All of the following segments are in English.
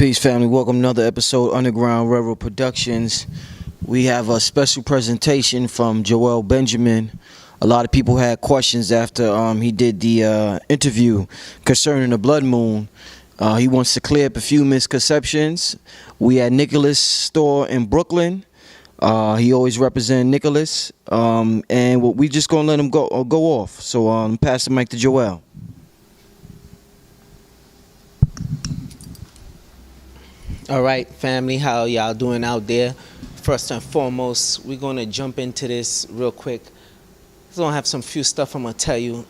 Peace, family. Welcome to another episode, Underground Railroad Productions. We have a special presentation from Joel Benjamin. A lot of people had questions after he did the interview concerning the blood moon. He wants to clear up a few misconceptions. We had Nicholas' store in Brooklyn. He always represents Nicholas. And we just going to let him go off. So pass the mic to Joel. All right, family, how y'all doing out there? First and foremost, we're going to jump into this real quick. I'm going to have some few stuff I'm going to tell you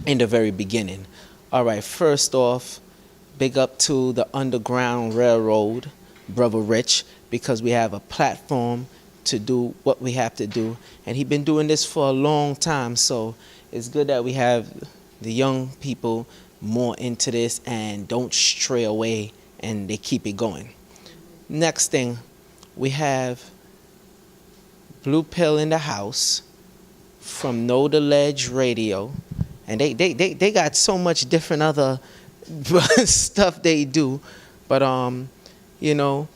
in the very beginning. All right, first off, big up to the Underground Railroad, Brother Rich, because we have a platform to do what we have to do. And he's been doing this for a long time, so it's good that we have the young people more into this and don't stray away and they keep it going. Next thing, we have Blue Pill in the house from Know the Ledge Radio, and they got so much different other stuff they do, but you know,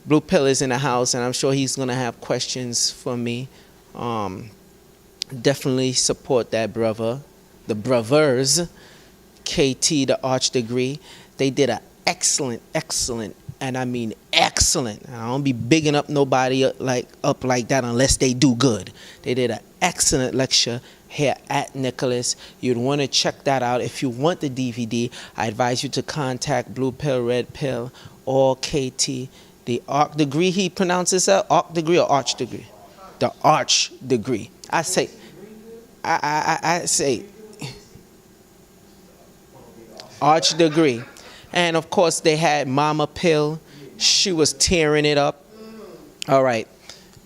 Blue Pill is in the house, and I'm sure he's gonna have questions for me. Definitely support that brother, the brothers, KT the Arch Degree. They did a excellent, and I mean excellent. I don't be bigging up nobody up like that unless they do good. They did an excellent lecture here at Nicholas. You'd want to check that out. If you want the DVD, I advise you to contact Blue Pill, Red Pill, or KT. The Arch Degree, he pronounces that Arch Degree or Arch Degree? The Arch Degree. I say Arch Degree. And of course they had Mama Pill. She was tearing it up. All right.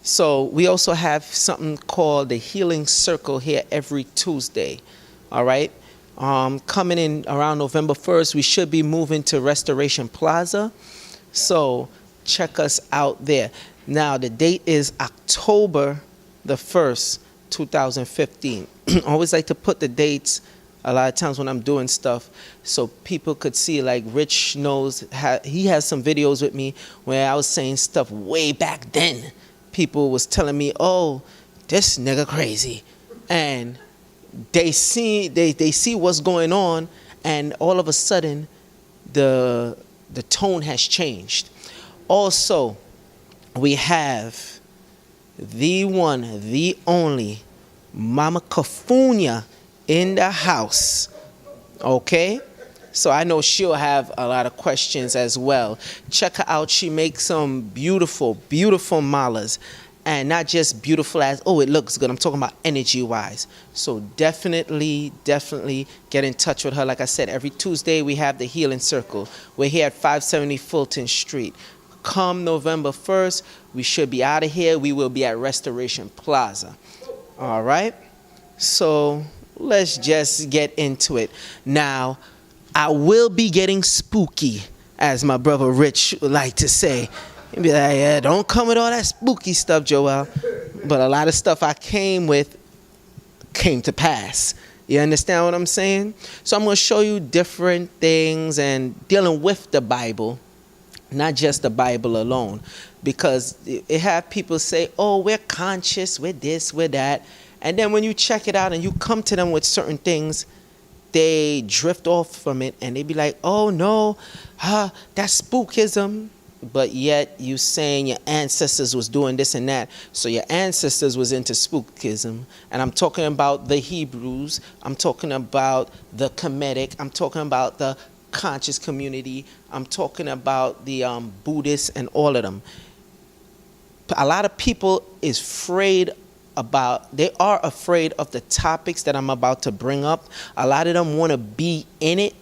So we also have something called the Healing Circle here every Tuesday. All right. Coming in around November 1st, we should be moving to Restoration Plaza. So check us out there. Now the date is October the 1st, 2015. I always like to put the dates a lot of times when I'm doing stuff so people could see, like Rich knows, he has some videos with me where I was saying stuff way back then. People was telling me, oh, this nigga crazy. And they see what's going on, and all of a sudden the tone has changed. Also, we have the one, the only Mama Cafunia in the house. Okay, so I know she'll have a lot of questions as well. Check her out. She makes some beautiful malas, and not just beautiful as, oh, it looks good. I'm talking about energy wise. So definitely get in touch with her. Like I said, every Tuesday we have the Healing Circle. We're here at 570 Fulton Street. Come November 1st, we should be out of here. We will be at Restoration Plaza. All right, so let's just get into it. Now, I will be getting spooky, as my brother Rich would like to say. He'd be like, yeah, don't come with all that spooky stuff, Joel. But a lot of stuff I came with came to pass. You understand what I'm saying? So I'm going to show you different things and dealing with the Bible, not just the Bible alone. Because it have people say, oh, we're conscious, we're this, we're that. And then when you check it out and you come to them with certain things, they drift off from it and they be like, oh no, that's spookism. But yet you saying your ancestors was doing this and that. So your ancestors was into spookism. And I'm talking about the Hebrews. I'm talking about the Kemetic. I'm talking about the conscious community. I'm talking about the Buddhists and all of them. A lot of people is they are afraid of the topics that I'm about to bring up. A lot of them want to be in it,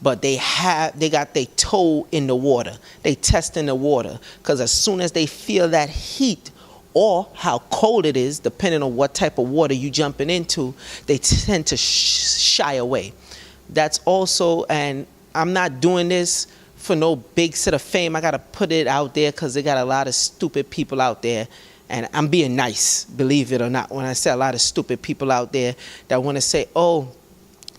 but they got their toe in the water. They testing the water, because as soon as they feel that heat or how cold it is, depending on what type of water you jumping into, they tend to shy away. That's also, and I'm not doing this for no big set of fame. I got to put it out there because they got a lot of stupid people out there. And I'm being nice, believe it or not, when I say a lot of stupid people out there that want to say, oh,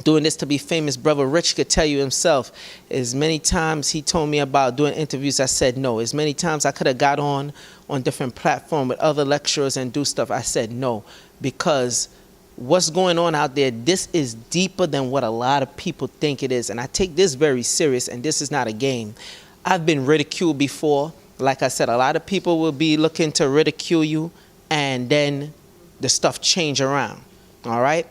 doing this to be famous. Brother Rich could tell you himself. As many times he told me about doing interviews, I said no. As many times I could have got on different platforms with other lecturers and do stuff, I said no. Because what's going on out there, this is deeper than what a lot of people think it is. And I take this very serious, and this is not a game. I've been ridiculed before. Like I said, a lot of people will be looking to ridicule you, and then the stuff change around. All right?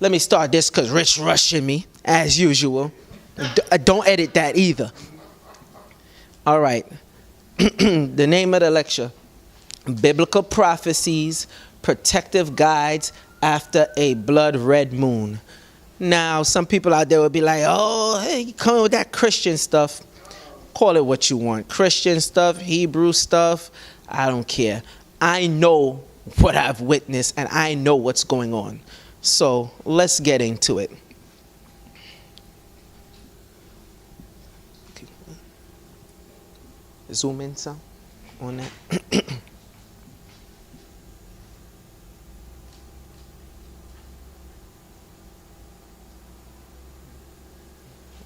Let me start this because Rich rushing me, as usual. Don't edit that either. All right. The name of the lecture, Biblical Prophecies, Protective Guides After a Blood Red Moon. Now, some people out there will be like, oh, hey, you coming with that Christian stuff. Call it what you want. Christian stuff, Hebrew stuff, I don't care. I know what I've witnessed, and I know what's going on. So let's get into it. Zoom in some on that.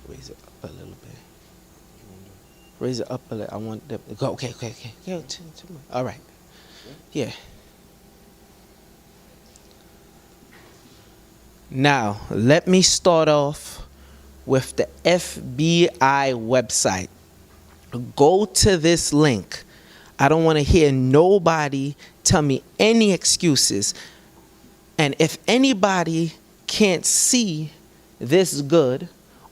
Raise it up a little bit. Raise it up a little. I want them to go. Okay. Yeah, all right. Yeah. Now, let me start off with the FBI website. Go to this link. I don't want to hear nobody tell me any excuses. And if anybody can't see this good,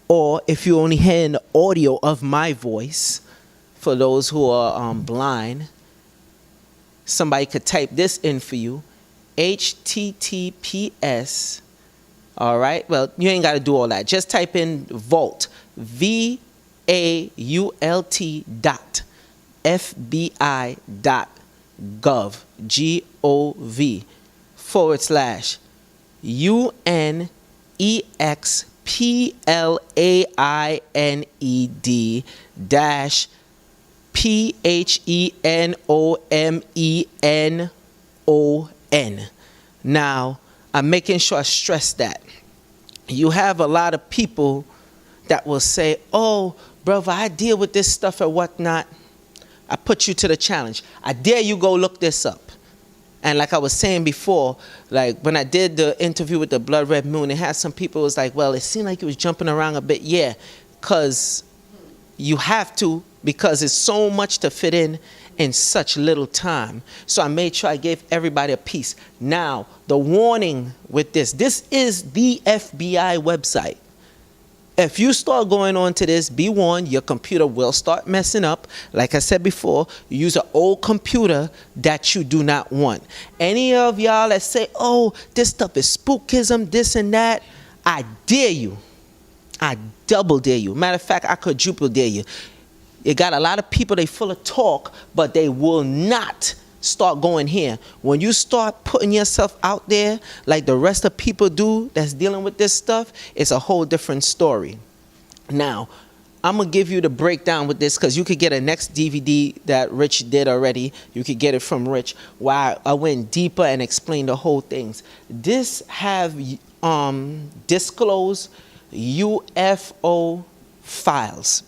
or if you only hear the audio of my voice, for those who are blind, somebody could type this in for you. HTTPS. All right. Well, you ain't got to do all that. Just type in Vault, VAULT FBI.gov, /UNEXPLAINED PHENOMENON. Now, I'm making sure I stress that. You have a lot of people that will say, oh, brother, I deal with this stuff and whatnot. I put you to the challenge. I dare you go look this up. And like I was saying before, like when I did the interview with the Blood Red Moon, it had some people was like, well, it seemed like you was jumping around a bit. Yeah, because you have to, because it's so much to fit in such little time. So I made sure I gave everybody a piece. Now, the warning with this is the FBI website. If you start going on to this, be warned, your computer will start messing up. Like I said before, use an old computer that you do not want. Any of y'all that say, oh, this stuff is spookism, this and that, I dare you. I double dare you. Matter of fact, I quadruple dare you. You got a lot of people, they full of talk, but they will not start going here. When you start putting yourself out there like the rest of people do that's dealing with this stuff, it's a whole different story. Now, I'm going to give you the breakdown with this because you could get a next DVD that Rich did already. You could get it from Rich, where I went deeper and explained the whole things. This have disclosed UFO files.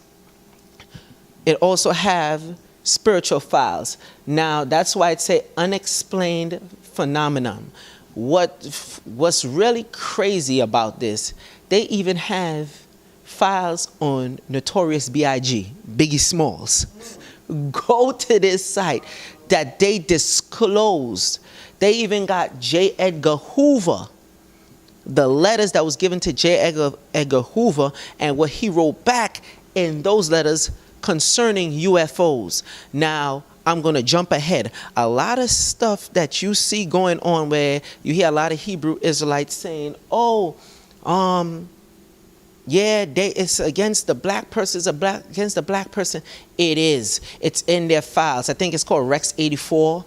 It also have spiritual files. Now, that's why it say unexplained phenomenon. What's really crazy about this, they even have files on Notorious B.I.G., Biggie Smalls. Go to this site that they disclosed. They even got J. Edgar Hoover, the letters that was given to J. Edgar Hoover, and what he wrote back in those letters concerning UFOs. Now, I'm going to jump ahead. A lot of stuff that you see going on where you hear a lot of Hebrew Israelites saying, oh, yeah, it's against the black person, against the black person. It is. It's in their files. I think it's called Rex 84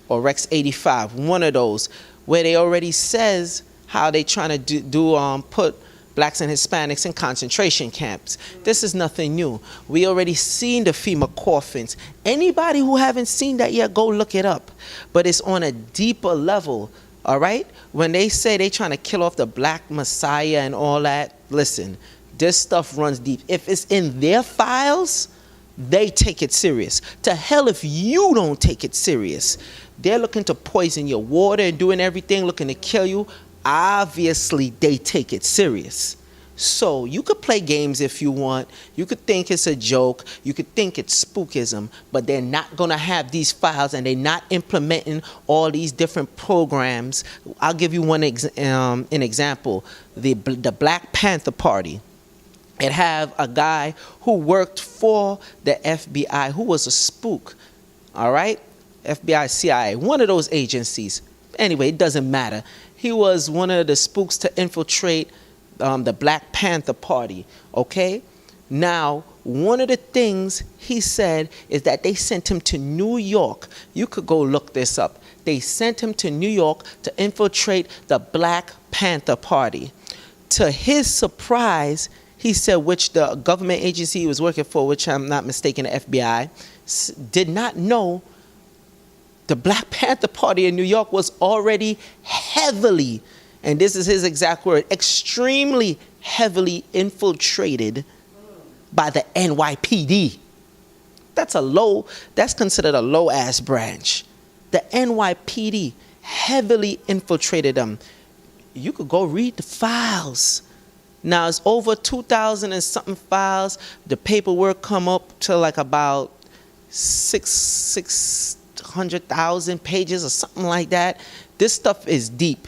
or Rex 85, one of those, where they already says how they trying to put blacks and Hispanics in concentration camps. This is nothing new. We already seen the FEMA coffins. Anybody who haven't seen that yet, go look it up. But it's on a deeper level. All right? When they say they trying to kill off the black messiah and all that, listen, this stuff runs deep. If it's in their files, they take it serious. To hell if you don't take it serious. They're looking to poison your water and doing everything, looking to kill you. Obviously, they take it serious. So you could play games if you want. You could think it's a joke. You could think it's spookism. But they're not going to have these files, and they're not implementing all these different programs. I'll give you an example. The Black Panther Party. It have a guy who worked for the FBI who was a spook. All right? FBI, CIA, one of those agencies. Anyway, it doesn't matter. He was one of the spooks to infiltrate the Black Panther Party, okay? Now, one of the things he said is that they sent him to New York. You could go look this up. They sent him to New York to infiltrate the Black Panther Party. To his surprise, he said, which the government agency he was working for, which I'm not mistaken, the FBI, did not know the Black Panther Party in New York was already heavily, and this is his exact word, extremely heavily infiltrated by the NYPD. That's considered a low-ass branch. The NYPD heavily infiltrated them. You could go read the files. Now, it's over 2,000 and something files. The paperwork come up to like about 600,000 pages or something like that. This stuff is deep.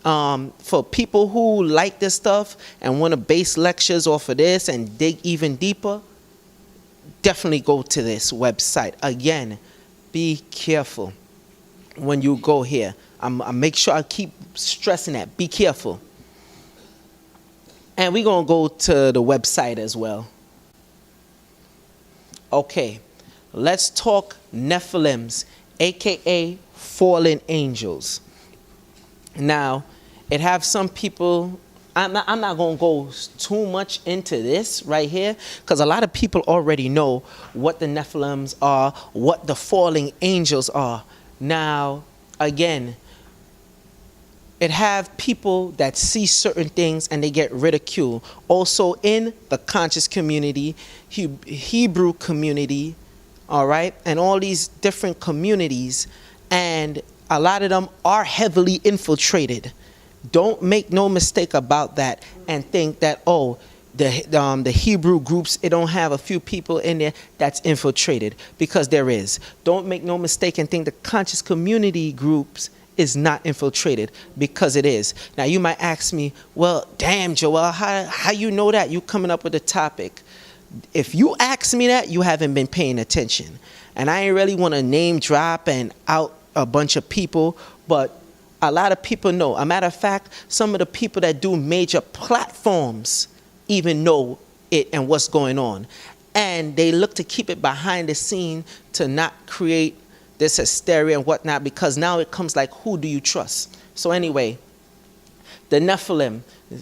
For people who like this stuff and want to base lectures off of this and dig even deeper, definitely go to this website. Again, be careful when you go here. I make sure I keep stressing that. Be careful. And we're going to go to the website as well. Okay, let's talk Nephilims, a.k.a. fallen angels. Now, it have some people, I'm not going to go too much into this right here, because a lot of people already know what the Nephilims are, what the falling angels are. Now, again, it have people that see certain things and they get ridiculed. Also in the conscious community, Hebrew community, all right, and all these different communities, and a lot of them are heavily infiltrated. Don't make no mistake about that and think that, oh, the Hebrew groups, it don't have a few people in there that's infiltrated, because there is. Don't make no mistake and think the conscious community groups is not infiltrated, because it is. Now you might ask me, well, damn, Joel, how you know that? You coming up with a topic. If you ask me that, you haven't been paying attention. And I ain't really want to name drop and out a bunch of people, but a lot of people know. A matter of fact, some of the people that do major platforms even know it and what's going on. And they look to keep it behind the scene to not create this hysteria and whatnot, because now it comes like, who do you trust? So anyway, the Nephilim,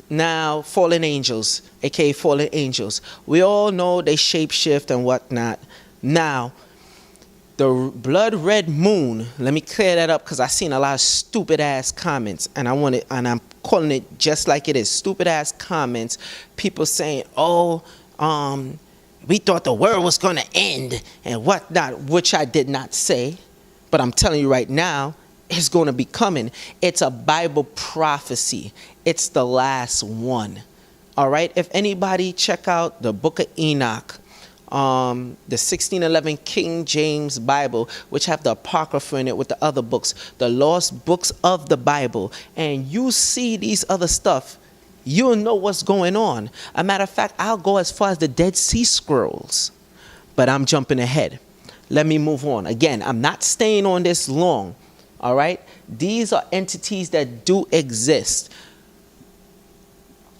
now fallen angels, aka fallen angels. We all know they shapeshift and whatnot. Now, the blood red moon, let me clear that up, because I've seen a lot of stupid ass comments, and I want it, and I'm calling it just like it is. Stupid ass comments. People saying, oh, we thought the world was going to end and whatnot, which I did not say. But I'm telling you right now, it's going to be coming. It's a Bible prophecy. It's the last one. All right? If anybody check out the book of Enoch, the 1611 King James Bible, which have the Apocrypha in it with the other books, the lost books of the Bible, and you see these other stuff, you'll know what's going on. A matter of fact, I'll go as far as the Dead Sea Scrolls, but I'm jumping ahead. Let me move on. Again, I'm not staying on this long, all right? These are entities that do exist.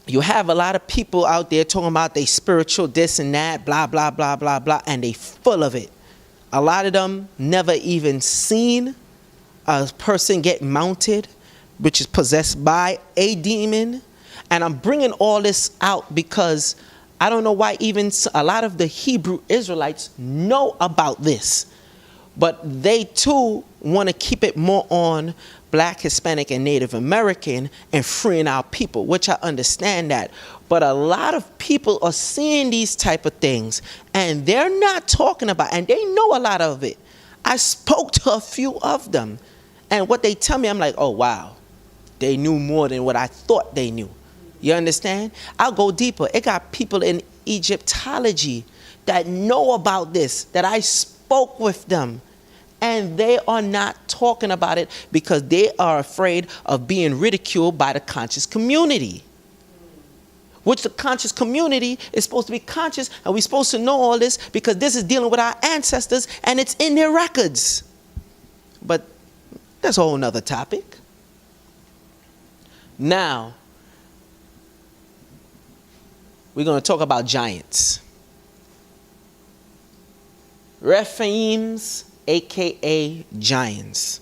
You have a lot of people out there talking about they spiritual this and that, blah, blah, blah, blah, blah, and they full of it. A lot of them never even seen a person get mounted, which is possessed by a demon. And I'm bringing all this out because I don't know why even a lot of the Hebrew Israelites know about this. But they too want to keep it more on Black, Hispanic, and Native American and freeing our people, which I understand that. But a lot of people are seeing these type of things and they're not talking about, and they know a lot of it. I spoke to a few of them, and what they tell me, I'm like, oh wow, they knew more than what I thought they knew. You understand? I'll go deeper. It got people in Egyptology that know about this, that I spoke with them, and they are not talking about it because they are afraid of being ridiculed by the conscious community. Which the conscious community is supposed to be conscious, and we're supposed to know all this because this is dealing with our ancestors and it's in their records. But that's a whole nother topic. Now, we're going to talk about giants. Rephaims, aka giants.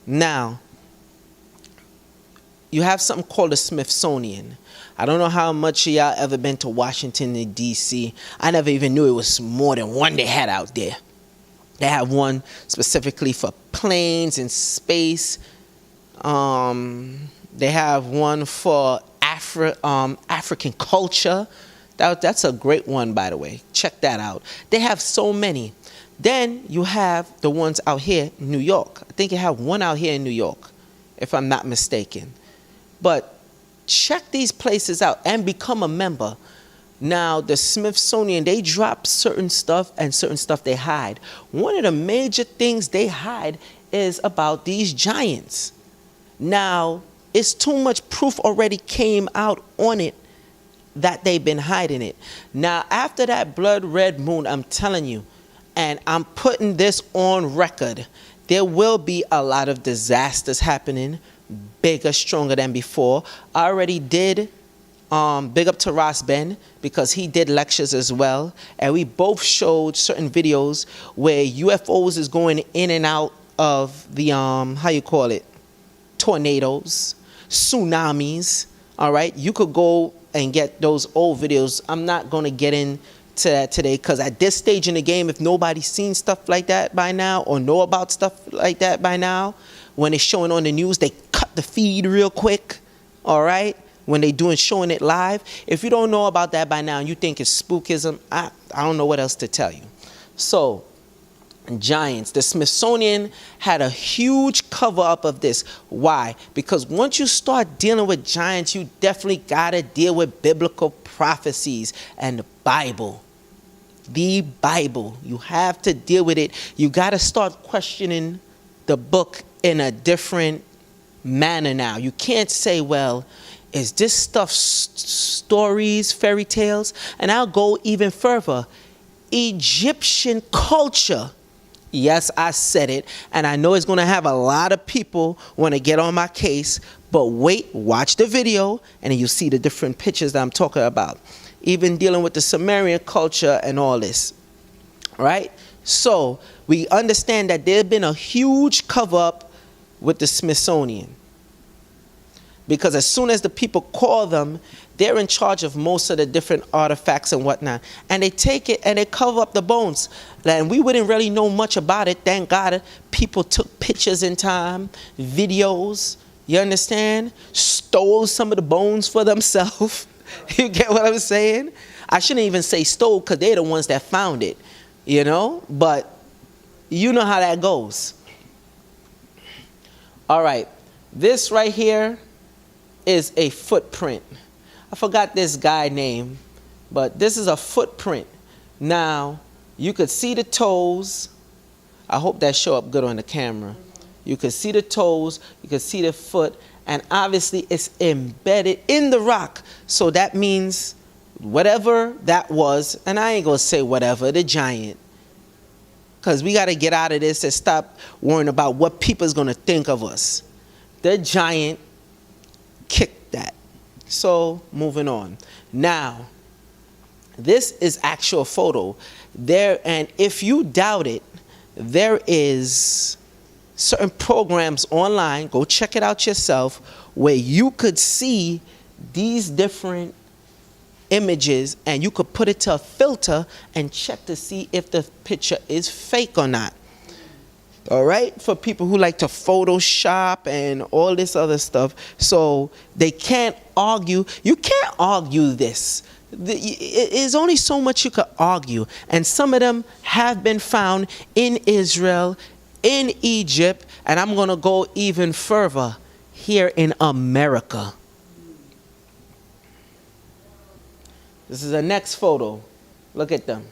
Now, you have something called the Smithsonian. I don't know how much of y'all ever been to Washington and D.C. I never even knew it was more than one they had out there. They have one specifically for planes and space. They have one for African culture. That's a great one, by the way. Check that out. They have so many. Then you have the ones out here in New York. I think you have one out here in New York, if I'm not mistaken. But check these places out and become a member. Now, the Smithsonian, they drop certain stuff and certain stuff they hide. One of the major things they hide is about these giants. Now, it's too much proof already came out on it that they've been hiding it. Now, after that blood red moon, I'm telling you, and I'm putting this on record, there will be a lot of disasters happening, bigger, stronger than before. I already did big up to Ross Ben because he did lectures as well, and we both showed certain videos where UFOs is going in and out of the tornadoes, tsunamis. All right, you could go and get those old videos. I'm not going to get into that today because at this stage in the game, if nobody's seen stuff like that by now or know about stuff like that by now, when it's showing on the news, they cut the feed real quick. All right, when they showing it live. If you don't know about that by now and you think it's spookism, I don't know what else to tell you. So, giants. The Smithsonian had a huge cover up of this. Why? Because once you start dealing with giants, you definitely got to deal with biblical prophecies and the Bible. The Bible. You have to deal with it. You got to start questioning the book in a different manner now. You can't say, well, is this stuff stories, fairy tales? And I'll go even further. Egyptian culture. Yes, I said it, and I know it's going to have a lot of people want to get on my case, but wait, watch the video, and then you'll see the different pictures that I'm talking about. Even dealing with the Sumerian culture and all this, right? So we understand that there's been a huge cover-up with the Smithsonian. Because as soon as the people call them, they're in charge of most of the different artifacts and whatnot. And they take it and they cover up the bones. And we wouldn't really know much about it. Thank God people took pictures in time, videos, you understand? Stole some of the bones for themselves. You get what I'm saying? I shouldn't even say stole because they're the ones that found it, you know? But you know how that goes. All right, this right here is a footprint. I forgot this guy's name, but this is a footprint. Now, you could see the toes. I hope that show up good on the camera. You could see the toes, you could see the foot, and obviously it's embedded in the rock. So that means whatever that was, and I ain't gonna say whatever, the giant. Because we gotta get out of this and stop worrying about what people's gonna think of us. The giant kicked that. So moving on. Now, this is actual photo there, and if you doubt it, there is certain programs online, go check it out yourself, where you could see these different images and you could put it to a filter and check to see if the picture is fake or not. All right, for people who like to Photoshop and all this other stuff. So they can't argue. You can't argue this. It is only so much you could argue. And some of them have been found in Israel, in Egypt, and I'm going to go even further, here in America. This is the next photo. Look at them.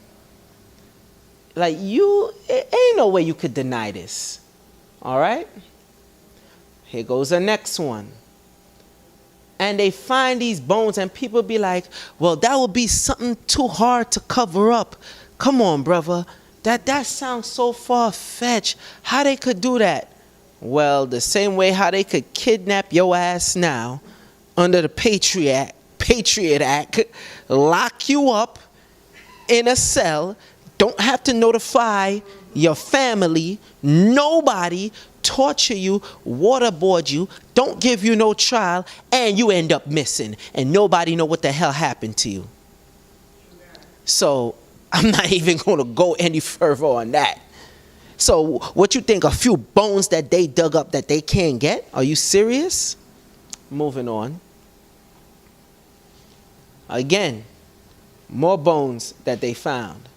Like, ain't no way you could deny this. All right? Here goes the next one. And they find these bones, and people be like, well, that would be something too hard to cover up. Come on, brother. That sounds so far-fetched. How they could do that? Well, the same way how they could kidnap your ass now under the Patriot Act, lock you up in a cell, don't have to notify your family, nobody, torture you, waterboard you, don't give you no trial, and you end up missing, and nobody know what the hell happened to you. So I'm not even going to go any further on that. So what you think, a few bones that they dug up that they can't get? Are you serious? Moving on. Again, more bones that they found.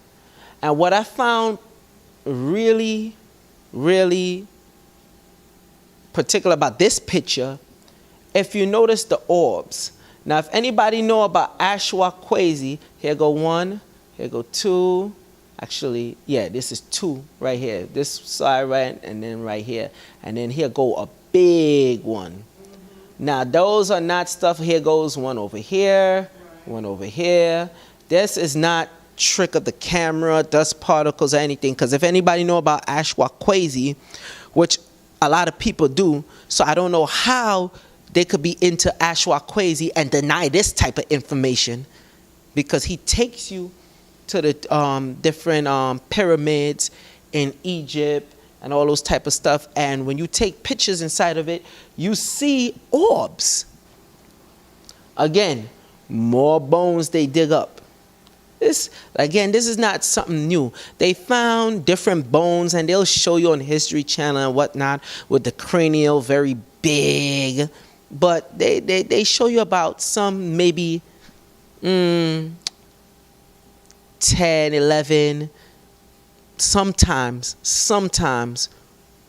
And what I found really, really particular about this picture, if you notice the orbs. Now, if anybody know about Quayle, here go one, here go two. Actually, yeah, this is two right here. This side right, and then right here. And then here go a big one. Now, those are not stuff. Here goes one over here, one over here. This is not trick of the camera, dust particles, or anything. Because if anybody know about Quayle, which a lot of people do, so I don't know how they could be into Quayle and deny this type of information, because he takes you to the different pyramids in Egypt and all those type of stuff, and when you take pictures inside of it, you see orbs. Again, more bones they dig up. This is not something new. They found different bones, and they'll show you on History Channel and whatnot with the cranial very big, but they show you about some maybe 10, 11, sometimes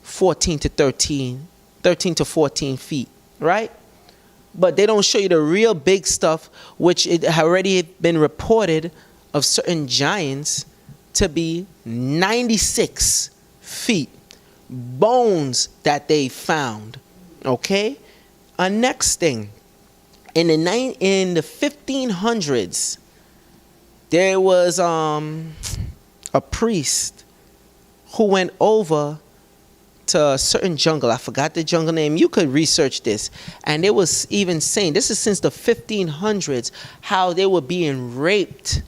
14 to 13 to 14 feet, right? But they don't show you the real big stuff, which it had already been reported of certain giants to be 96 feet. Bones that they found, okay? A next thing, in the 1500s, there was a priest who went over to a certain jungle. I forgot the jungle name. You could research this. And it was even saying, this is since the 1500s, how they were being raped.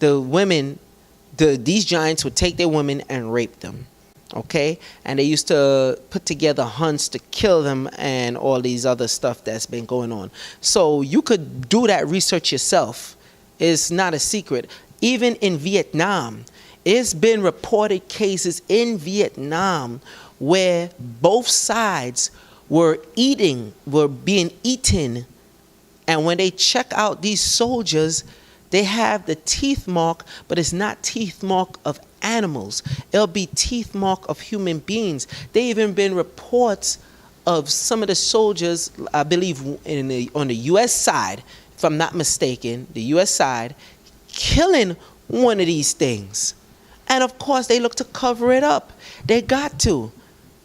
The women, these giants would take their women and rape them. Okay? And they used to put together hunts to kill them and all these other stuff that's been going on. So you could do that research yourself. It's not a secret. Even in Vietnam, it's been reported cases in Vietnam where both sides were being eaten. And when they check out these soldiers, they have the teeth mark, but it's not teeth mark of animals. It'll be teeth mark of human beings. There even been reports of some of the soldiers, I believe on the U.S. side, if I'm not mistaken, the U.S. side, killing one of these things. And of course, they look to cover it up. They got to.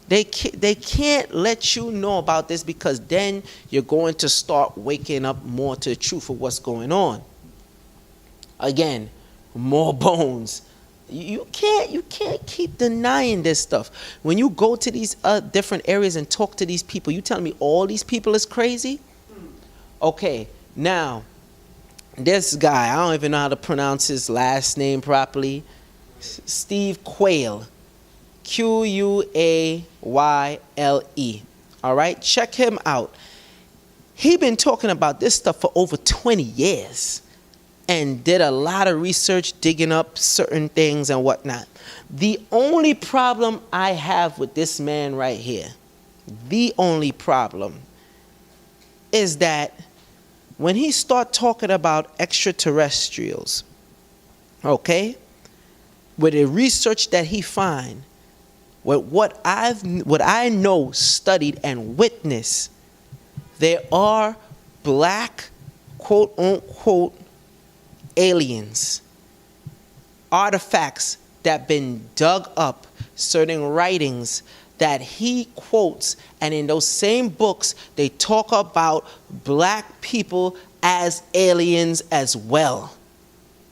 They can't let you know about this, because then you're going to start waking up more to the truth of what's going on. Again, more bones. You can't keep denying this stuff. When you go to these different areas and talk to these people, you telling me all these people is crazy? Okay, now, this guy, I don't even know how to pronounce his last name properly. Steve Quayle. Quayle. All right, check him out. He been talking about this stuff for over 20 years. and did a lot of research digging up certain things and whatnot. The only problem I have with this man right here, the only problem is that when he start talking about extraterrestrials, okay, with the research that he find, with what I know, studied and witnessed, there are black, quote unquote, aliens, artifacts that been dug up, certain writings that he quotes, and in those same books they talk about black people as aliens as well.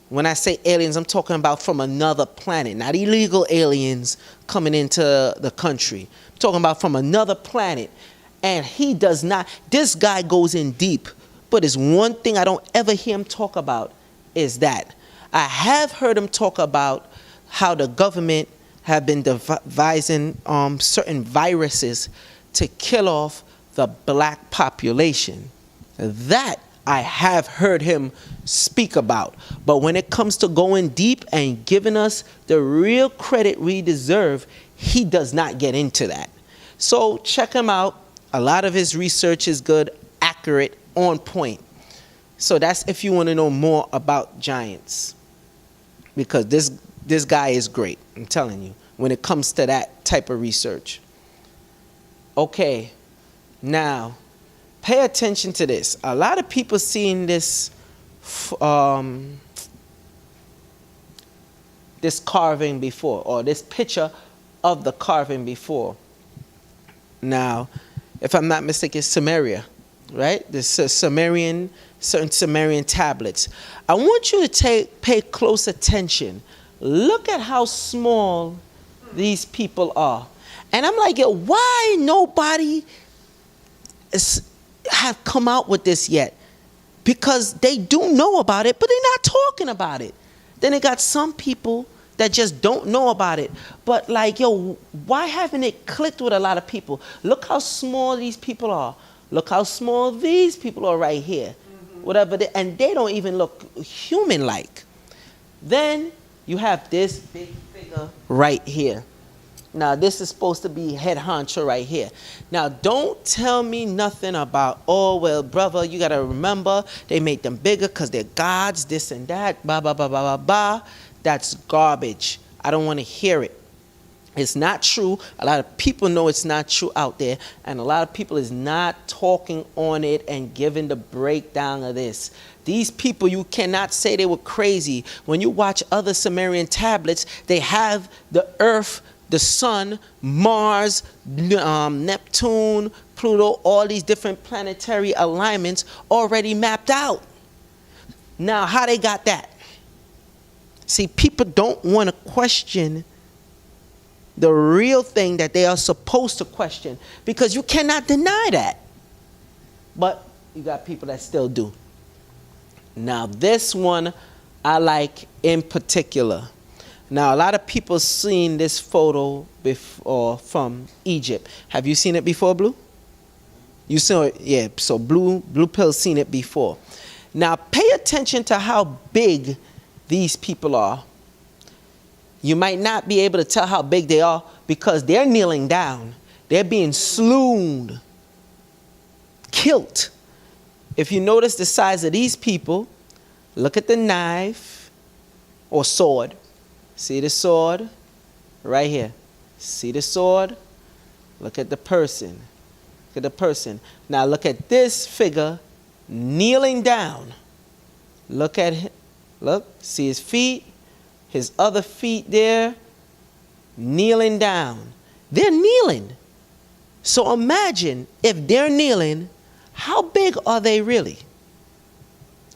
When I say aliens, I'm talking about from another planet, not illegal aliens coming into the country. I'm talking about from another planet. And he does not, this guy goes in deep, but it's one thing I don't ever hear him talk about is that. I have heard him talk about how the government have been devising certain viruses to kill off the black population. That I have heard him speak about. But when it comes to going deep and giving us the real credit we deserve, he does not get into that. So check him out. A lot of his research is good, accurate, on point. So that's if you want to know more about giants. Because this guy is great, I'm telling you, when it comes to that type of research. Okay, now, pay attention to this. A lot of people seen this this carving before, or this picture of the carving before. Now, if I'm not mistaken, it's Sumeria, right? This Sumerian, certain Sumerian tablets. I want you to pay close attention. Look at how small these people are. And I'm like, yo, why nobody have come out with this yet? Because they do know about it, but they're not talking about it. Then they got some people that just don't know about it. But like, yo, why haven't it clicked with a lot of people? Look how small these people are. Look how small these people are right here. Whatever, and they don't even look human-like. Then you have this big figure right here. Now, this is supposed to be head honcho right here. Now, don't tell me nothing about, oh, well, brother, you got to remember, they made them bigger because they're gods, this and that, blah, blah, blah, blah, blah, blah. That's garbage. I don't want to hear it. It's not true. A lot of people know it's not true out there, and a lot of people is not talking on it and giving the breakdown of this. These people, you cannot say they were crazy. When you watch other Sumerian tablets, they have the earth, the sun, Mars, Neptune, Pluto, all these different planetary alignments already mapped out. Now, how they got that? See, people don't want to question the real thing that they are supposed to question, because you cannot deny that. But you got people that still do. Now, this one I like in particular. Now, a lot of people seen this photo before from Egypt. Have you seen it before, Blue? You saw it? Yeah, so Blue Pill's seen it before. Now, pay attention to how big these people are. You might not be able to tell how big they are because they're kneeling down. They're being slewn, killed. If you notice the size of these people, look at the knife or sword. See the sword? Right here. See the sword? Look at the person. Look at the person. Now look at this figure kneeling down. Look at him. Look. See his feet? His other feet there, kneeling down. They're kneeling. So imagine if they're kneeling, how big are they really?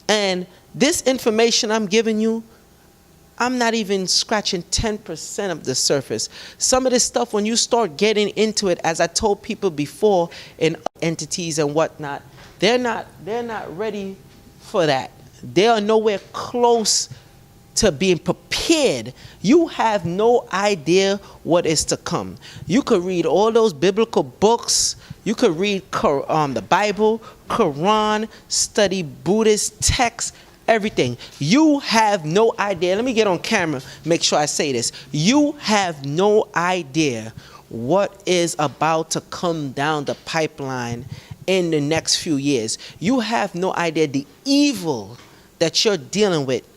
And this information I'm giving you, I'm not even scratching 10% of the surface. Some of this stuff, when you start getting into it, as I told people before, in entities and whatnot, they're not ready for that. They are nowhere close to being prepared. You have no idea what is to come. You could read all those biblical books. You could read the Bible, Quran, study Buddhist texts, everything. You have no idea. Let me get on camera, make sure I say this. You have no idea what is about to come down the pipeline in the next few years. You have no idea the evil that you're dealing with,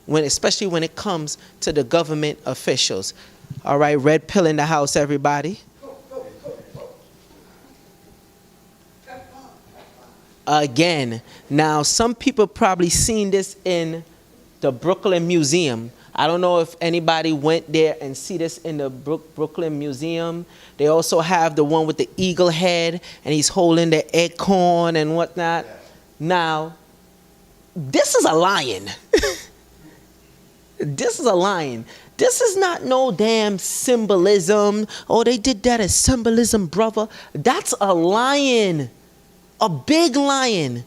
especially when it comes to the government officials. All right, red pill in the house, everybody. Again, now some people probably seen this in the Brooklyn Museum. I don't know if anybody went there and see this in the Brooklyn Museum. They also have the one with the eagle head, and he's holding the acorn and whatnot. Now, this is a lion. This is a lion. This is not no damn symbolism. Oh, they did that as symbolism, brother. That's a lion. A big lion.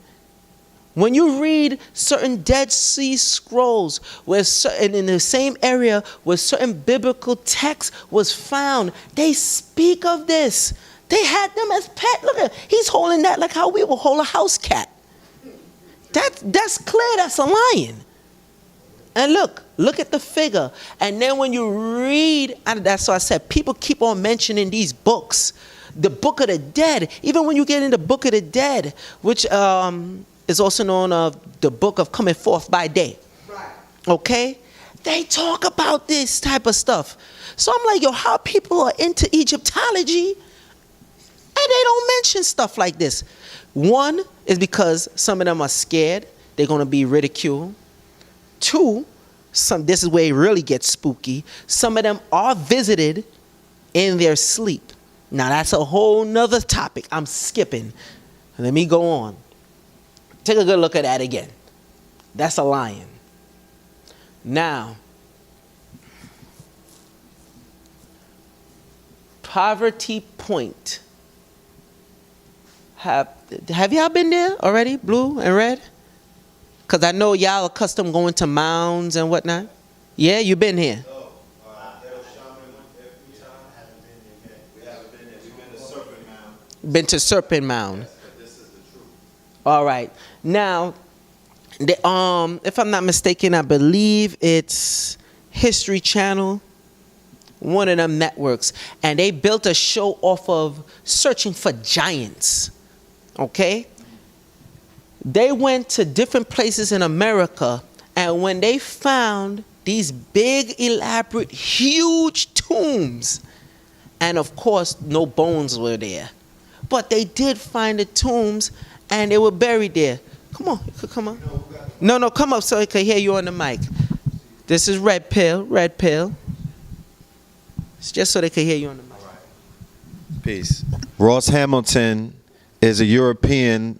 When you read certain Dead Sea Scrolls, and in the same area where certain biblical text was found, they speak of this. They had them as pet. Look at, he's holding that like how we will hold a house cat. That's clear. That's a lion. And look at the figure. And then when you read, and that's why I said people keep on mentioning these books. The Book of the Dead. Even when you get in the Book of the Dead, which is also known as the Book of Coming Forth by Day. Right. Okay? They talk about this type of stuff. So I'm like, yo, how people are into Egyptology and they don't mention stuff like this. One is because some of them are scared. They're going to be ridiculed. Two, this is where it really gets spooky. Some of them are visited in their sleep. Now, that's a whole nother topic. I'm skipping. Let me go on. Take a good look at that again. That's a lion. Now, Poverty Point. Have y'all been there already, blue and red? Because I know y'all accustomed going to mounds and whatnot. Yeah, you been here. Been to Serpent Mound. All right. Now, if I'm not mistaken, I believe it's History Channel, one of them networks, and they built a show off of searching for giants. Okay? They went to different places in America, and when they found these big, elaborate, huge tombs, and of course, no bones were there. But they did find the tombs, and they were buried there. Come on, you could come on. No, come up so I can hear you on the mic. This is red pill. It's just so they can hear you on the mic. Peace. Ross Hamilton is a European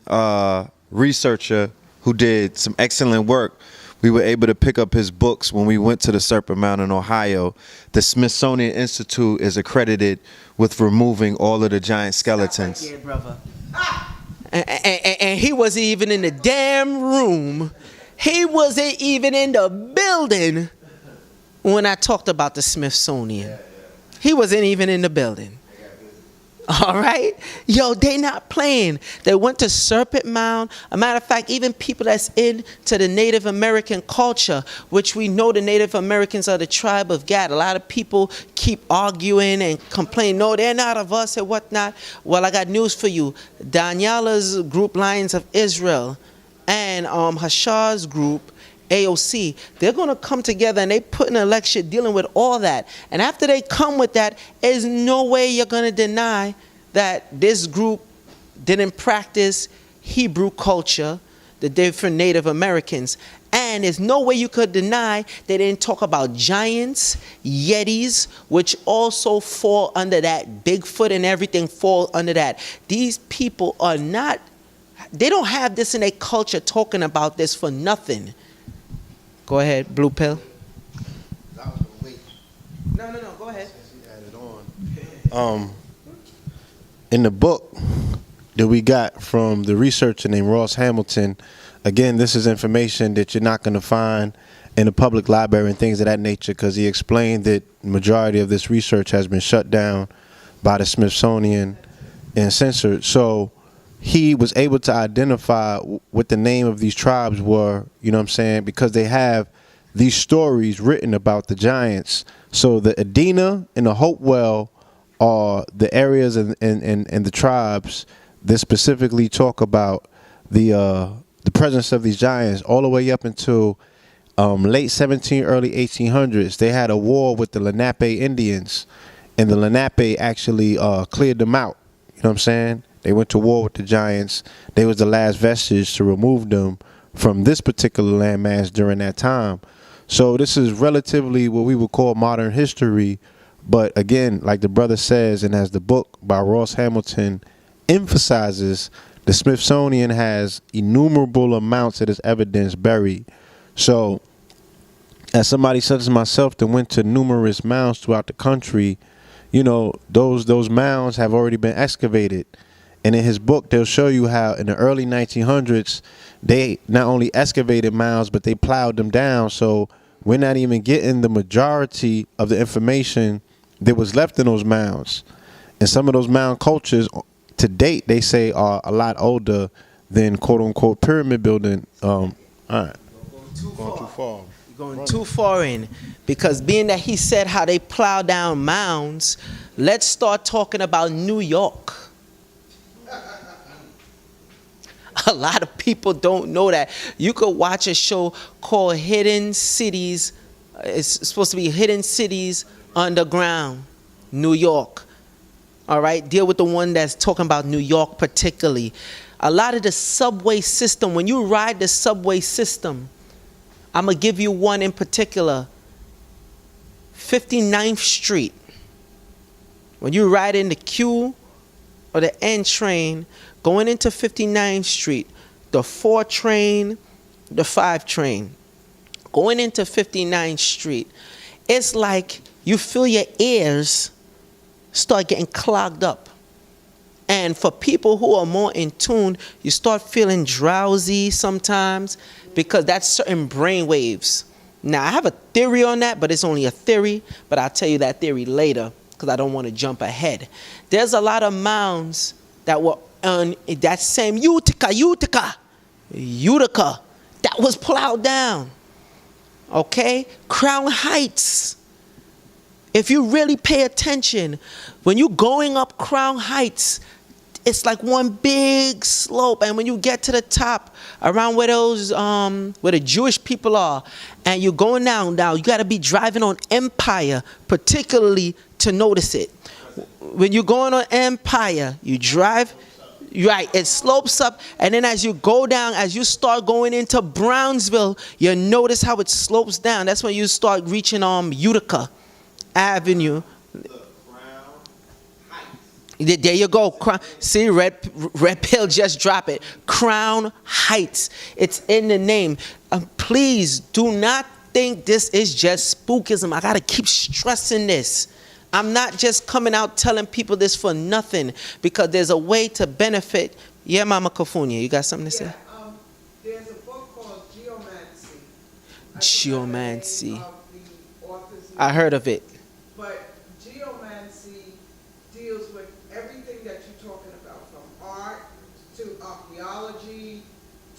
researcher who did some excellent work. We were able to pick up his books when we went to the Serpent Mound in Ohio. The Smithsonian Institute is accredited with removing all of the giant skeletons. Stop right there, brother. And he wasn't even in the damn room. He wasn't even in the building when I talked about the Smithsonian. He wasn't even in the building. All right? Yo, they not playing. They went to Serpent Mound. A matter of fact, even people that's into the Native American culture, which we know the Native Americans are the tribe of Gad. A lot of people keep arguing and complaining, no, they're not of us and whatnot. Well, I got news for you. Daniela's group, Lions of Israel, and Hashar's group, AOC, they're going to come together and they put in a lecture dealing with all that. And after they come with that, there's no way you're going to deny that this group didn't practice Hebrew culture, the different Native Americans. And there's no way you could deny they didn't talk about giants, yetis, which also fall under that. Bigfoot and everything fall under that. These people are not, they don't have this in their culture talking about this for nothing. Go ahead, blue pill. No, go ahead. In the book that we got from the researcher named Ross Hamilton, again, this is information that you're not going to find in the public library and things of that nature, because he explained that the majority of this research has been shut down by the Smithsonian and censored. So he was able to identify what the name of these tribes were, you know what I'm saying, because they have these stories written about the giants. So the Adena and the Hopewell are the areas and the tribes that specifically talk about the presence of these giants all the way up until late 17, early 1800s. They had a war with the Lenape Indians, and the Lenape actually cleared them out. You know what I'm saying? They went to war with the giants. They was the last vestige to remove them from this particular landmass during that time. So this is relatively what we would call modern history. But again, like the brother says, and as the book by Ross Hamilton emphasizes, the Smithsonian has innumerable amounts of this evidence buried. So as somebody such as myself that went to numerous mounds throughout the country, you know, those mounds have already been excavated. And in his book, they'll show you how in the early 1900s, they not only excavated mounds, but they plowed them down. So we're not even getting the majority of the information that was left in those mounds. And some of those mound cultures to date, they say are a lot older than quote unquote pyramid building. All right. Going too far. Going too far in, because being that he said how they plow down mounds, let's start talking about New York. A lot of people don't know that. You could watch a show called Hidden Cities. It's supposed to be Hidden Cities Underground, New York. All right, deal with the one that's talking about New York particularly. A lot of the subway system, when you ride the subway system, I'm going to give you one in particular. 59th Street. When you ride in the Q or the N train, going into 59th Street, the 4 train, the 5 train, going into 59th Street, it's like you feel your ears start getting clogged up. And for people who are more in tune, you start feeling drowsy sometimes because that's certain brain waves. Now, I have a theory on that, but it's only a theory, but I'll tell you that theory later because I don't want to jump ahead. There's a lot of mounds that were on that same Utica, that was plowed down. Okay? Crown Heights. If you really pay attention, when you're going up Crown Heights, it's like one big slope, and when you get to the top, around where those where the Jewish people are, and you're going down, you got to be driving on Empire, particularly to notice it. When you're going on Empire, you drive, right? It slopes up, and then as you go down, as you start going into Brownsville, you notice how it slopes down. That's when you start reaching Utica Avenue. There you go. See, Red Pill just drop it. Crown Heights. It's in the name. Please do not think this is just spookism. I got to keep stressing this. I'm not just coming out telling people this for nothing, because there's a way to benefit. Yeah, Mama Kafunya, you got something to say? There's a book called Geomancy. Geomancy. I heard of it. But geomancy deals with everything that you're talking about, from art to archaeology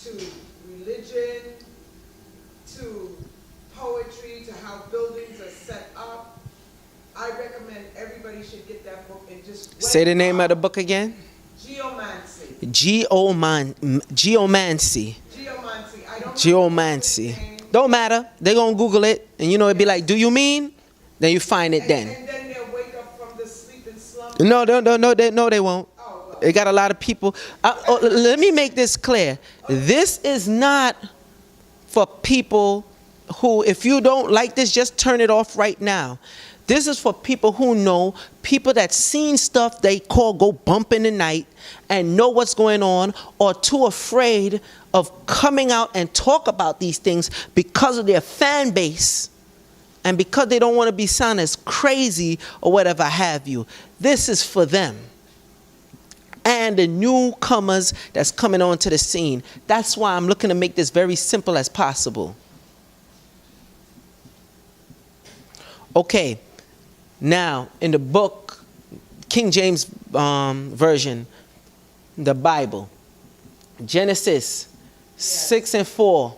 to religion to poetry to how buildings are set up. I recommend everybody should get that book and just say the name of the book again. Geomancy. Geomancy. I don't Geomancy. Don't matter. They're gonna Google it, and you know it'd be like, "Do you mean?" Then you find it then. And then they'll wake up from the sleep and slumber. No, they won't. Oh, well. They got a lot of people. Let me make this clear. This is not for people who, if you don't like this, just turn it off right now. This is for people who know, people that seen stuff they call go bump in the night and know what's going on, or too afraid of coming out and talk about these things because of their fan base. And because they don't want to be seen as crazy or whatever have you. This is for them. And the newcomers that's coming onto the scene. That's why I'm looking to make this very simple as possible. Okay. Now, in the book, King James Version, the Bible. Genesis 6 and 4.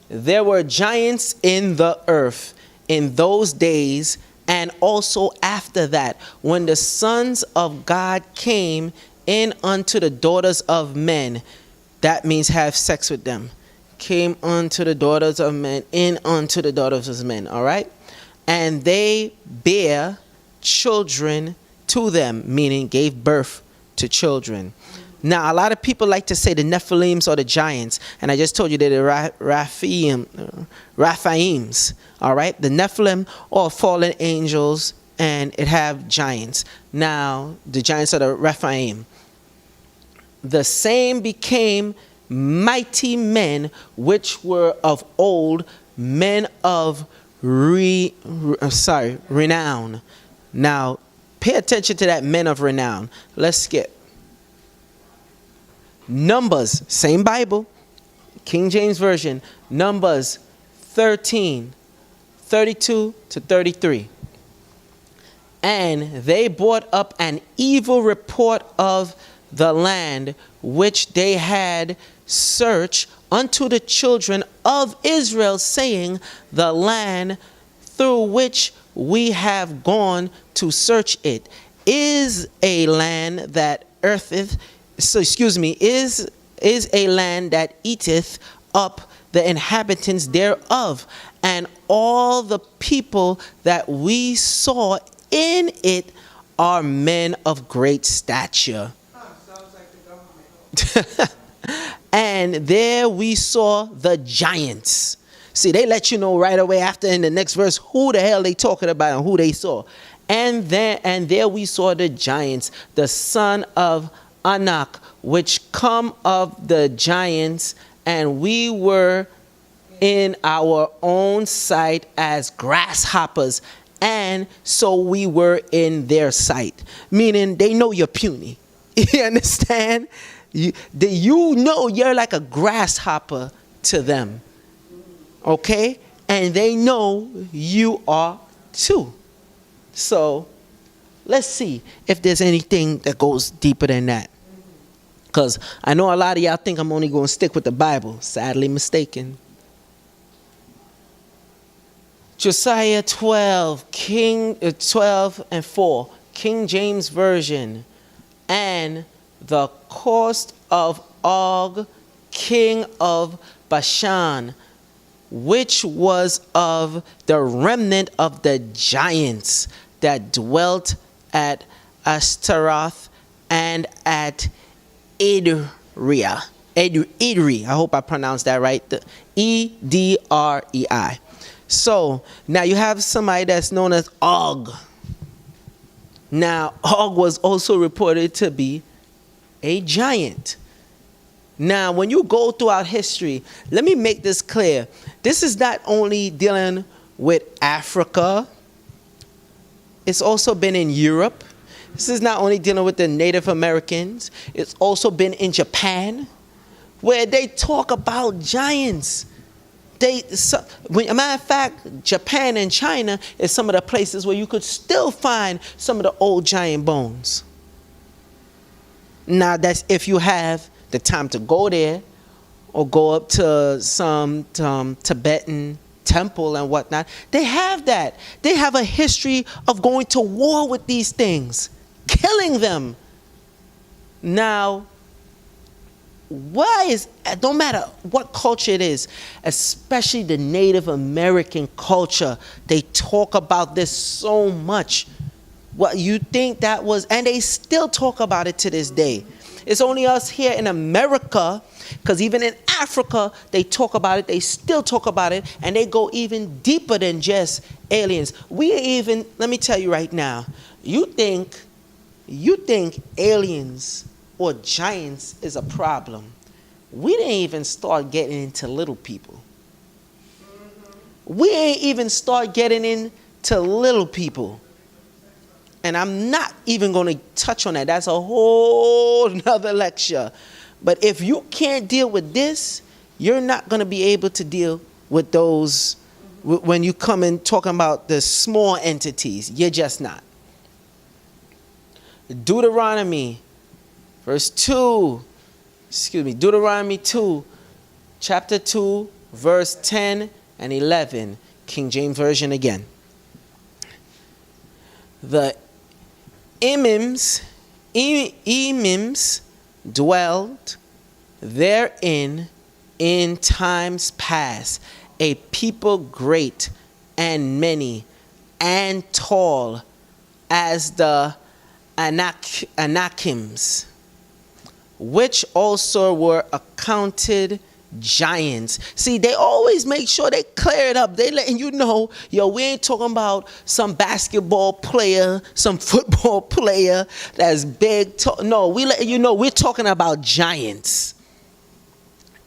There were giants in the earth in those days, and also after that, when the sons of God came in unto the daughters of men. That means have sex with them. Came unto the daughters of men, in unto the daughters of men. All right? And they bear children to them, meaning gave birth to children. Now, a lot of people like to say the Nephilims or the giants, and I just told you they're the Raphaims, all right? The Nephilim are fallen angels, and it have giants. Now, the giants are the Raphaim. The same became mighty men, which were of old, men of renown. Now, pay attention to that, men of renown. Let's skip. Numbers, same Bible, King James Version, Numbers 13, 32 to 33. And they brought up an evil report of the land which they had searched unto the children of Israel, saying, the land through which we have gone to search it is a land that is a land that eateth up the inhabitants thereof, and all the people that we saw in it are men of great stature. Sounds like the government. And there we saw the giants. See, they let you know right away after in the next verse who the hell they talking about and who they saw. And there we saw the giants, the son of Anak, which come of the giants, and we were in our own sight as grasshoppers, and so we were in their sight. Meaning they know you're puny. You understand? You know you're like a grasshopper to them. Okay? And they know you are too. So let's see if there's anything that goes deeper than that. Because I know a lot of y'all think I'm only going to stick with the Bible. Sadly mistaken. Josiah 12 and 4, King James Version. And the coast of Og, king of Bashan, which was of the remnant of the giants that dwelt at Ashtaroth and at Edrei. I hope I pronounced that right. The Edrei. So now you have somebody that's known as Og. Now Og was also reported to be a giant. Now when you go throughout history, let me make this clear. This is not only dealing with Africa. It's also been in Europe. This is not only dealing with the Native Americans. It's also been in Japan, where they talk about giants. As a matter of fact, Japan and China is some of the places where you could still find some of the old giant bones. Now, that's if you have the time to go there or go up to some Tibetan temple and whatnot. They have that. They have a history of going to war with these things, killing them. Now, don't matter what culture it is, especially the Native American culture, they talk about this so much. What you think that was, and they still talk about it to this day. It's only us here in America, because even in Africa, they talk about it, they still talk about it, and they go even deeper than just aliens. Let me tell you right now, you think aliens or giants is a problem. We didn't even start getting into little people. We ain't even start getting into little people. And I'm not even going to touch on that. That's a whole nother lecture. But if you can't deal with this, you're not going to be able to deal with those when you come in talking about the small entities. You're just not. Deuteronomy verse 2. Deuteronomy 2, chapter 2, verse 10 and 11. King James Version again. The Emims dwelt therein in times past, a people great and many and tall as the Anakims, which also were accounted giants. See, they always make sure they clear it up. They letting you know, yo, we ain't talking about some basketball player, some football player that's big. No, we letting you know we're talking about giants.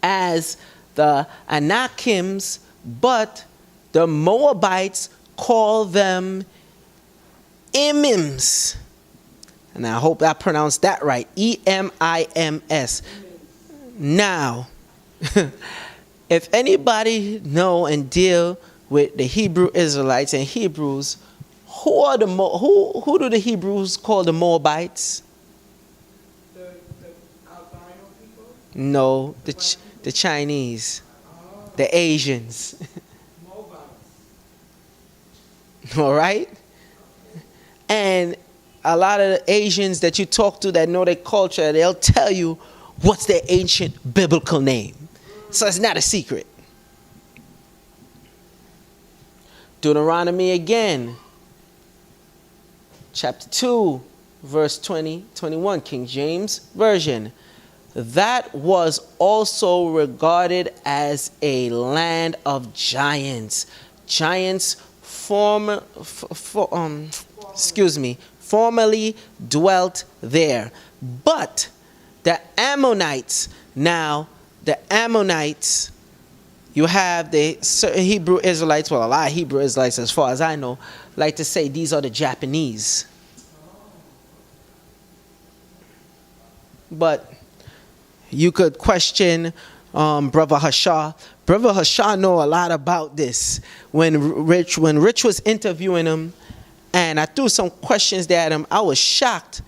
As the Anakims, but the Moabites call them Emims. And I hope I pronounced that right. Emims. Now, if anybody know and deal with the Hebrew Israelites and Hebrews, who do the Hebrews call the Moabites? The albino people? No, the Chinese, the Asians. All right? And a lot of the Asians that you talk to that know their culture, they'll tell you what's their ancient biblical name. So it's not a secret. Deuteronomy again, chapter 2, verse 20, 21, King James Version. That was also regarded as a land of giants. Giants formerly dwelt there. But the Ammonites, now the Ammonites, you have the Hebrew Israelites, well, a lot of Hebrew Israelites as far as I know, like to say these are the Japanese. But you could question Brother Hashah. Brother Hashah know a lot about this. When Rich was interviewing him, and I threw some questions there at him, I was shocked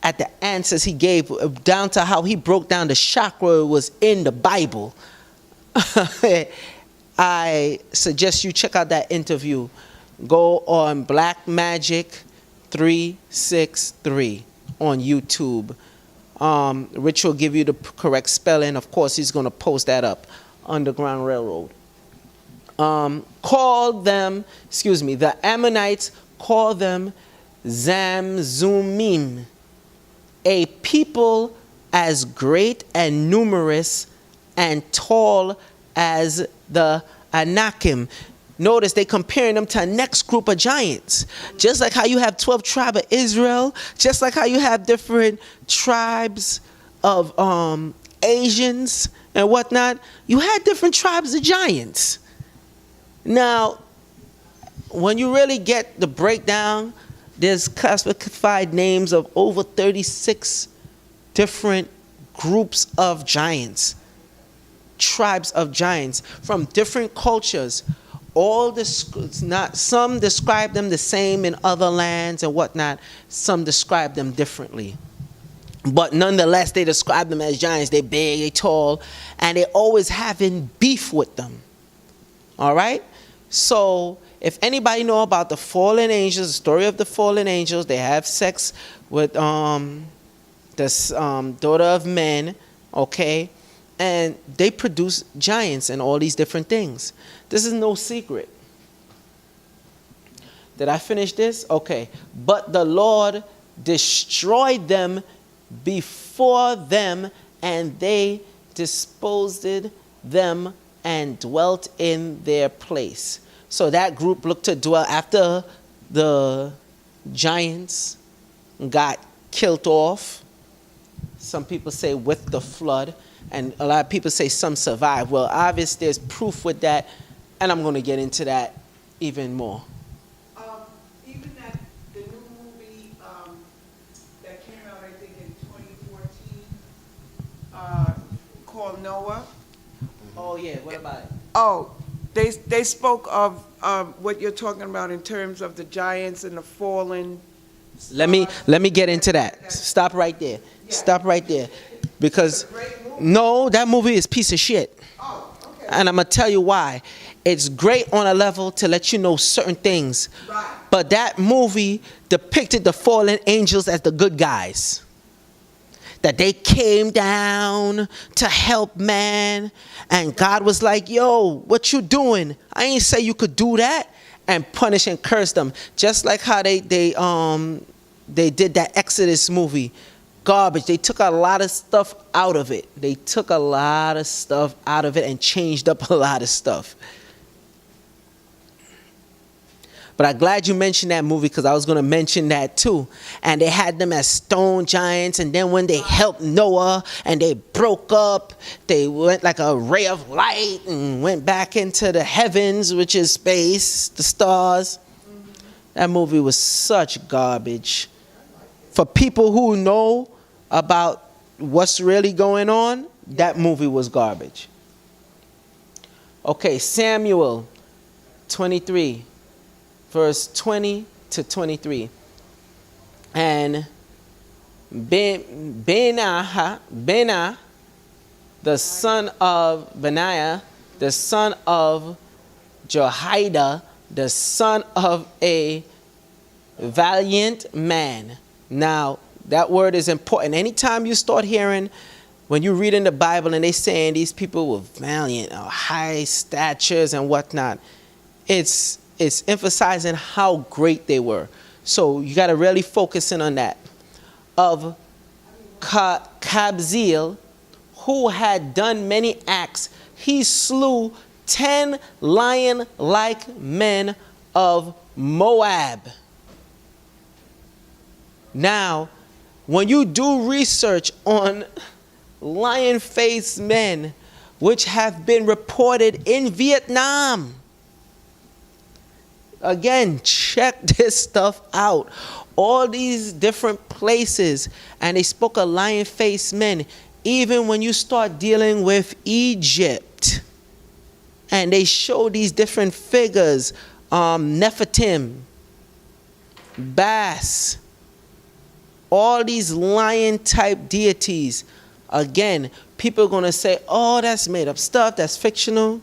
at the answers he gave, down to how he broke down the chakra was in the Bible. I suggest you check out that interview. Go on Black Magic 363 on YouTube. Rich will give you the correct spelling. Of course, he's going to post that up. Underground Railroad. The Ammonites call them Zamzumim, a people as great and numerous and tall as the Anakim. Notice they comparing them to the next group of giants. Just like how you have 12 tribes of Israel, just like how you have different tribes of Asians and whatnot, you had different tribes of giants. Now, when you really get the breakdown, there's classified names of over 36 different groups of giants, tribes of giants from different cultures. Some describe them the same in other lands and whatnot. Some describe them differently. But nonetheless, they describe them as giants. They're big, they're tall, and they're always having beef with them. All right? So if anybody know about the fallen angels, the story of the fallen angels, they have sex with this daughter of men, okay? And they produce giants and all these different things. This is no secret. Did I finish this? Okay. But the Lord destroyed them before them, and they disposed them and dwelt in their place. So that group looked to dwell after the giants got killed off. Some people say with the flood, and a lot of people say some survived. Well, obviously there's proof with that, and I'm going to get into that even more. Even that the new movie that came out, I think in 2014, called Noah. Oh yeah, what about it? Oh, they spoke of what you're talking about in terms of the giants and the fallen. Let me get into that. Stop right there. Stop right there. Because, no, that movie is piece of shit. Oh, okay. And I'm going to tell you why. It's great on a level to let you know certain things. Right. But that movie depicted the fallen angels as the good guys. That they came down to help man. And God was like, yo, what you doing? I ain't say you could do that. And punish and curse them. Just like how they did that Exodus movie. Garbage. They took a lot of stuff out of it. They took a lot of stuff out of it and changed up a lot of stuff. But I'm glad you mentioned that movie because I was going to mention that too. And they had them as stone giants. And then when they helped Noah and they broke up, they went like a ray of light and went back into the heavens, which is space, the stars. That movie was such garbage. For people who know about what's really going on, that movie was garbage. Okay, Samuel 23. Verse 20 to 23. And Benah, the son of Benaiah, the son of Jehoiada, the son of a valiant man. Now, that word is important. Anytime you start hearing, when you read in the Bible and they saying these people were valiant or high statures and whatnot, it's emphasizing how great they were. So you got to really focus in on that. Of Kabzeel, who had done many acts, he slew 10 lion-like men of Moab. Now, when you do research on lion-faced men, which have been reported in Vietnam, again, check this stuff out. All these different places, and they spoke of lion-faced men. Even when you start dealing with Egypt, and they show these different figures, Nephilim, Bass, all these lion-type deities. Again, people are going to say, oh, that's made up stuff, that's fictional.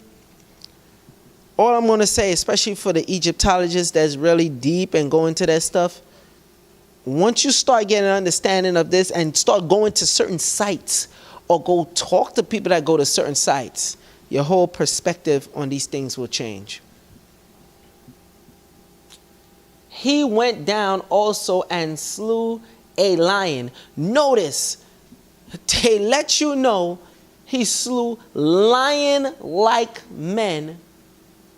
All I'm going to say, especially for the Egyptologists that's really deep and go into that stuff, once you start getting an understanding of this and start going to certain sites or go talk to people that go to certain sites, your whole perspective on these things will change. He went down also and slew a lion. Notice, they let you know he slew lion-like men,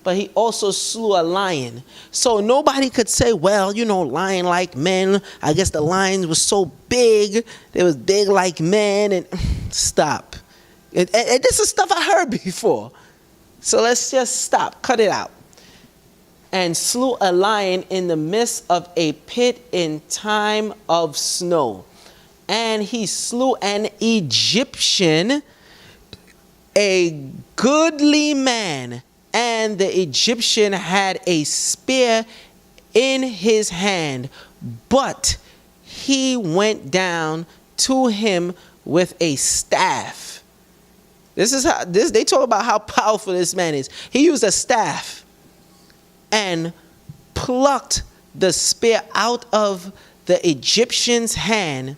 but he also slew a lion. So nobody could say, well, you know, lion-like men, I guess the lions were so big, they was big like men, and stop. And this is stuff I heard before. So let's just stop, cut it out. And slew a lion in the midst of a pit in time of snow. And he slew an Egyptian, a goodly man. And the Egyptian had a spear in his hand, but he went down to him with a staff. This is how they talk about how powerful this man is. He used a staff and plucked the spear out of the Egyptian's hand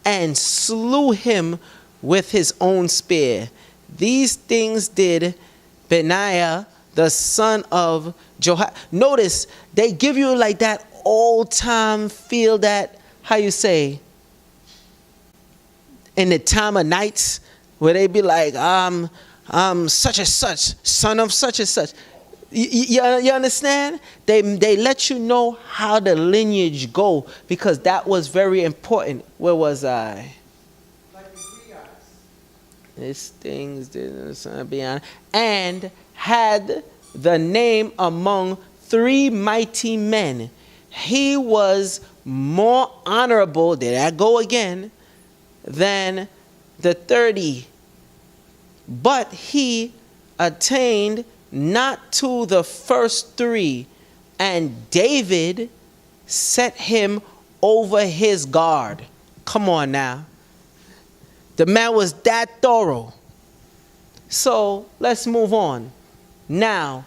and slew him with his own spear. These things did Benaiah, the son of Jehoiada. Notice, they give you like that old time feel, that, how you say, in the time of nights, where they be like, such and such, son of such and such. You understand? They let you know how the lineage go, because that was very important. Where was I? These things didn't beyond, and had the name among 3 mighty men. He was more honorable, there I go again, than the 30. But he attained not to the first 3, and David set him over his guard. Come on now. The man was that thorough. So let's move on. Now,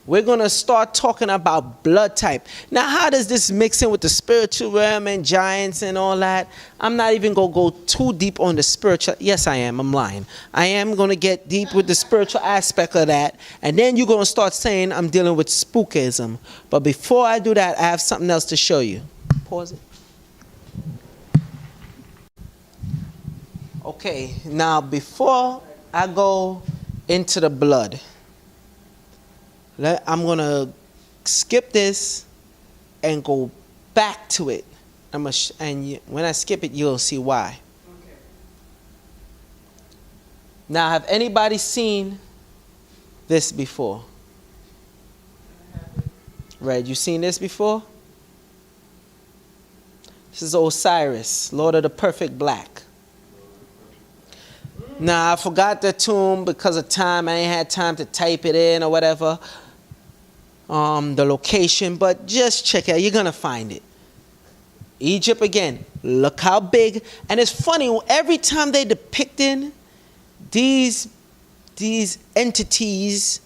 we're going to start talking about blood type. Now, how does this mix in with the spiritual realm and giants and all that? I'm not even going to go too deep on the spiritual. Yes, I am. I'm lying. I am going to get deep with the spiritual aspect of that. And then you're going to start saying I'm dealing with spookism. But before I do that, I have something else to show you. Pause it. Okay, now before I go into the blood, I'm going to skip this and go back to it. When I skip it, you'll see why. Okay. Now, have anybody seen this before? Right, you seen this before? This is Osiris, Lord of the Perfect Black. Now, I forgot the tomb because of time. I ain't had time to type it in or whatever. The location, but just check it out. You're going to find it. Egypt again. Look how big. And it's funny, every time they depicting these entities,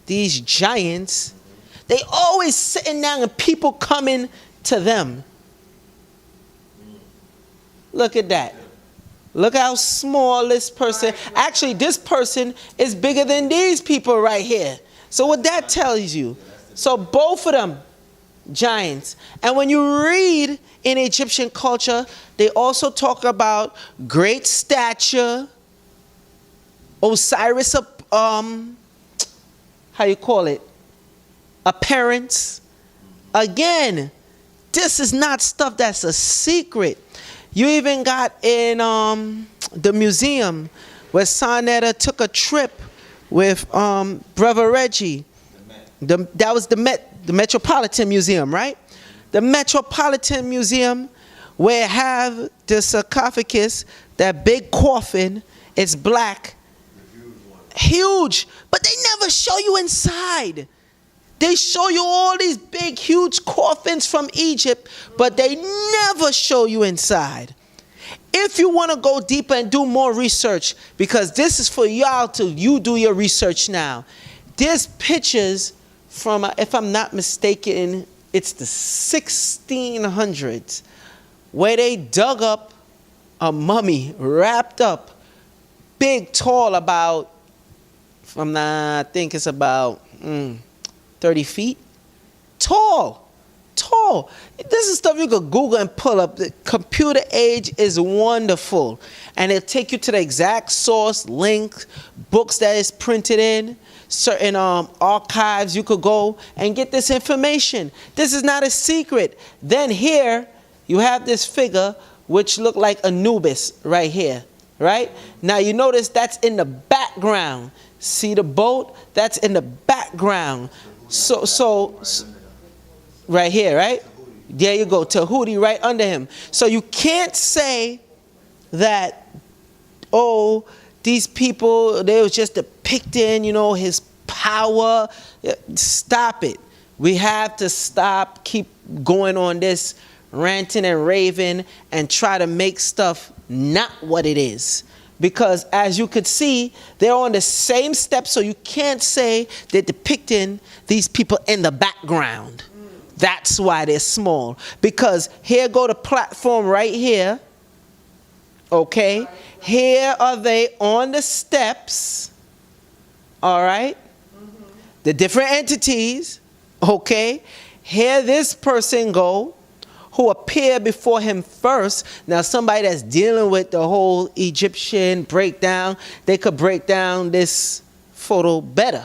these giants, they always sitting down and people coming to them. Look at that. Look how small this person. Actually, this person is bigger than these people right here. So what that tells you. So both of them, giants. And when you read in Egyptian culture, they also talk about great stature, Osiris, how you call it? Appearance. Again, this is not stuff that's a secret. You even got in the museum where Sonetta took a trip with Brother Reggie. That was the Metropolitan Museum, right? The Metropolitan Museum where it have the sarcophagus, that big coffin. It's black. Huge. But they never show you inside. They show you all these big, huge coffins from Egypt, but they never show you inside. If you want to go deeper and do more research, because this is for y'all you do your research now. There's pictures from, if I'm not mistaken, it's the 1600s, where they dug up a mummy wrapped up, big, tall, about, I think it's about 30 feet. Tall. This is stuff you could Google and pull up. The computer age is wonderful. And it'll take you to the exact source, link, books that is printed in, certain archives you could go and get this information. This is not a secret. Then here, you have this figure which looked like Anubis right here, right? Now you notice that's in the background. See the boat? That's in the background. So right here, right? There you go, Tahuti right under him. So you can't say that, oh, these people, they was just depicting, his power. Stop it. We have to stop, keep going on this ranting and raving and try to make stuff not what it is. Because as you could see, they're on the same steps, so you can't say they're depicting these people in the background. That's why they're small. Because here go the platform right here. Okay? Here are they on the steps. All right? The different entities. Okay? Here this person go, who appear before him first. Now somebody that's dealing with the whole Egyptian breakdown, they could break down this photo better.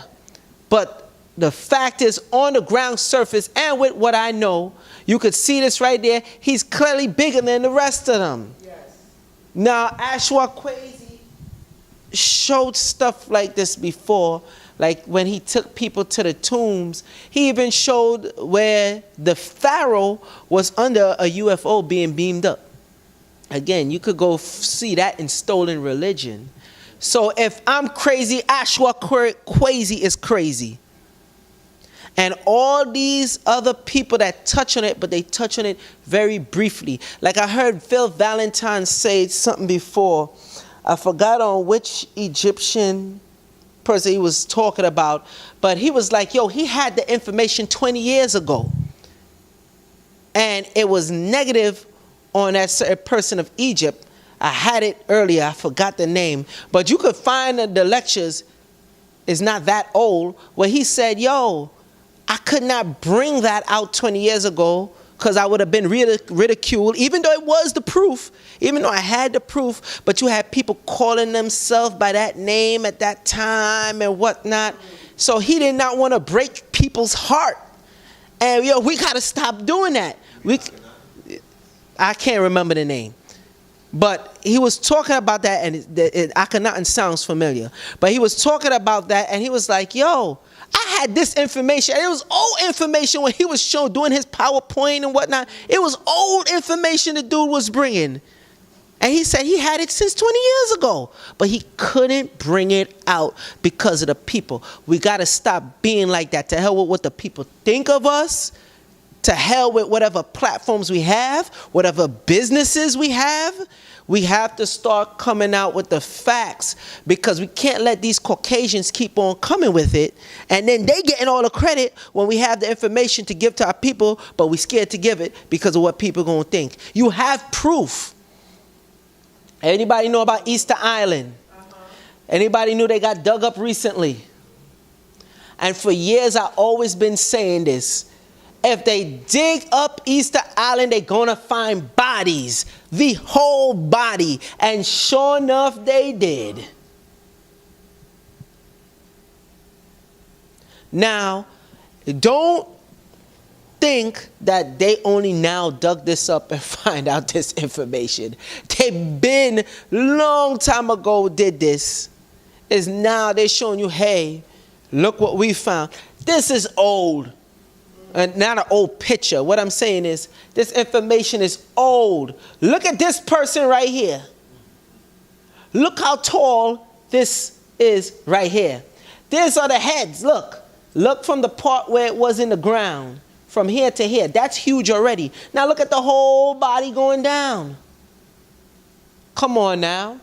But the fact is, on the ground surface and with what I know, you could see this right there. He's clearly bigger than the rest of them. Yes. Now Ashwa Kwesi showed stuff like this before. Like when he took people to the tombs, he even showed where the pharaoh was under a UFO being beamed up. Again, you could go see that in Stolen Religion. So if I'm crazy, Ashwa Kwesi is crazy. And all these other people that touch on it, but they touch on it very briefly. Like I heard Phil Valentine say something before I forgot on which Egyptian person he was talking about, but he was like, yo, he had the information 20 years ago. And it was negative on that certain person of Egypt. I had it earlier, I forgot the name. But you could find the lectures, it's not that old, where he said, yo, I could not bring that out 20 years ago because I would have been ridiculed, even though it was the proof, even though I had the proof, but you had people calling themselves by that name at that time and whatnot. So he did not want to break people's heart. And yo, we got to stop doing that. I can't remember the name. But he was talking about that, and Akhenaten sounds familiar. But he was talking about that, and he was like, yo, I had this information. It was old information when he was doing his PowerPoint and whatnot. It was old information the dude was bringing. And he said he had it since 20 years ago. But he couldn't bring it out because of the people. We got to stop being like that. To hell with what the people think of us. To hell with whatever platforms we have, whatever businesses we have. We have to start coming out with the facts, because we can't let these Caucasians keep on coming with it. And then they getting all the credit when we have the information to give to our people, but we scared to give it because of what people are going to think. You have proof. Anybody know about Easter Island? Anybody knew they got dug up recently? And for years I've always been saying this. If they dig up Easter Island, they're going to find bodies, the whole body. And sure enough, they did. Now, don't think that they only now dug this up and find out this information. They've been, long time ago, did this. Is now they're showing you, hey, look what we found. This is old. And not an old picture. What I'm saying is, this information is old. Look at this person right here. Look how tall this is right here. These are the heads. Look. Look from the part where it was in the ground. From here to here. That's huge already. Now look at the whole body going down. Come on now.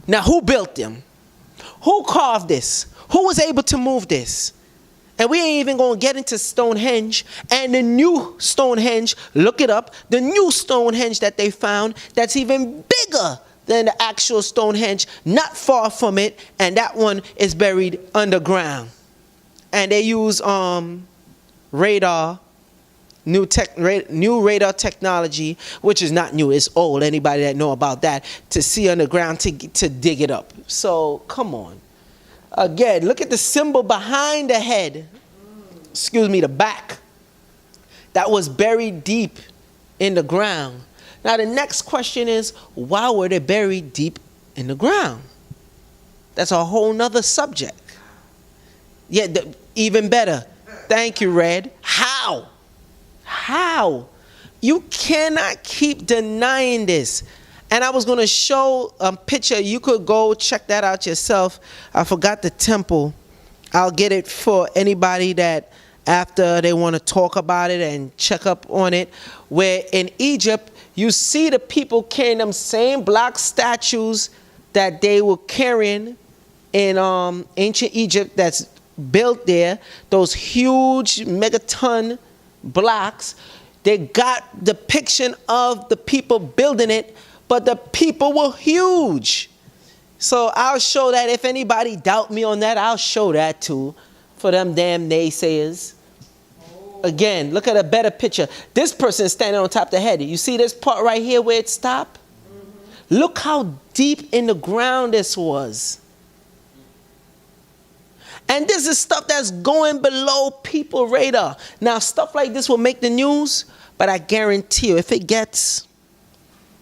Now who built them? Who carved this? Who was able to move this? And we ain't even going to get into Stonehenge. And the new Stonehenge, look it up, the new Stonehenge that they found, that's even bigger than the actual Stonehenge, not far from it. And that one is buried underground. And they use radar, new radar technology, which is not new, it's old. Anybody that know about that, to see underground, to dig it up. So, come on. Again, look at the symbol behind the head. Excuse me, the back. That was buried deep in the ground. Now the next question is, why were they buried deep in the ground? That's a whole nother subject. Yeah, even better. Thank you, Red. How? How? You cannot keep denying this. And I was going to show a picture. You could go check that out yourself. I forgot the temple. I'll get it for anybody that after they want to talk about it and check up on it. Where in Egypt, you see the people carrying them same black statues that they were carrying in ancient Egypt that's built there. Those huge megaton blocks. They got depiction of the people building it. But the people were huge. So I'll show that. If anybody doubt me on that, I'll show that too. For them damn naysayers. Again, look at a better picture. This person is standing on top of the head. You see this part right here where it stopped? Look how deep in the ground this was. And this is stuff that's going below people's radar. Now, stuff like this will make the news. But I guarantee you, if it gets...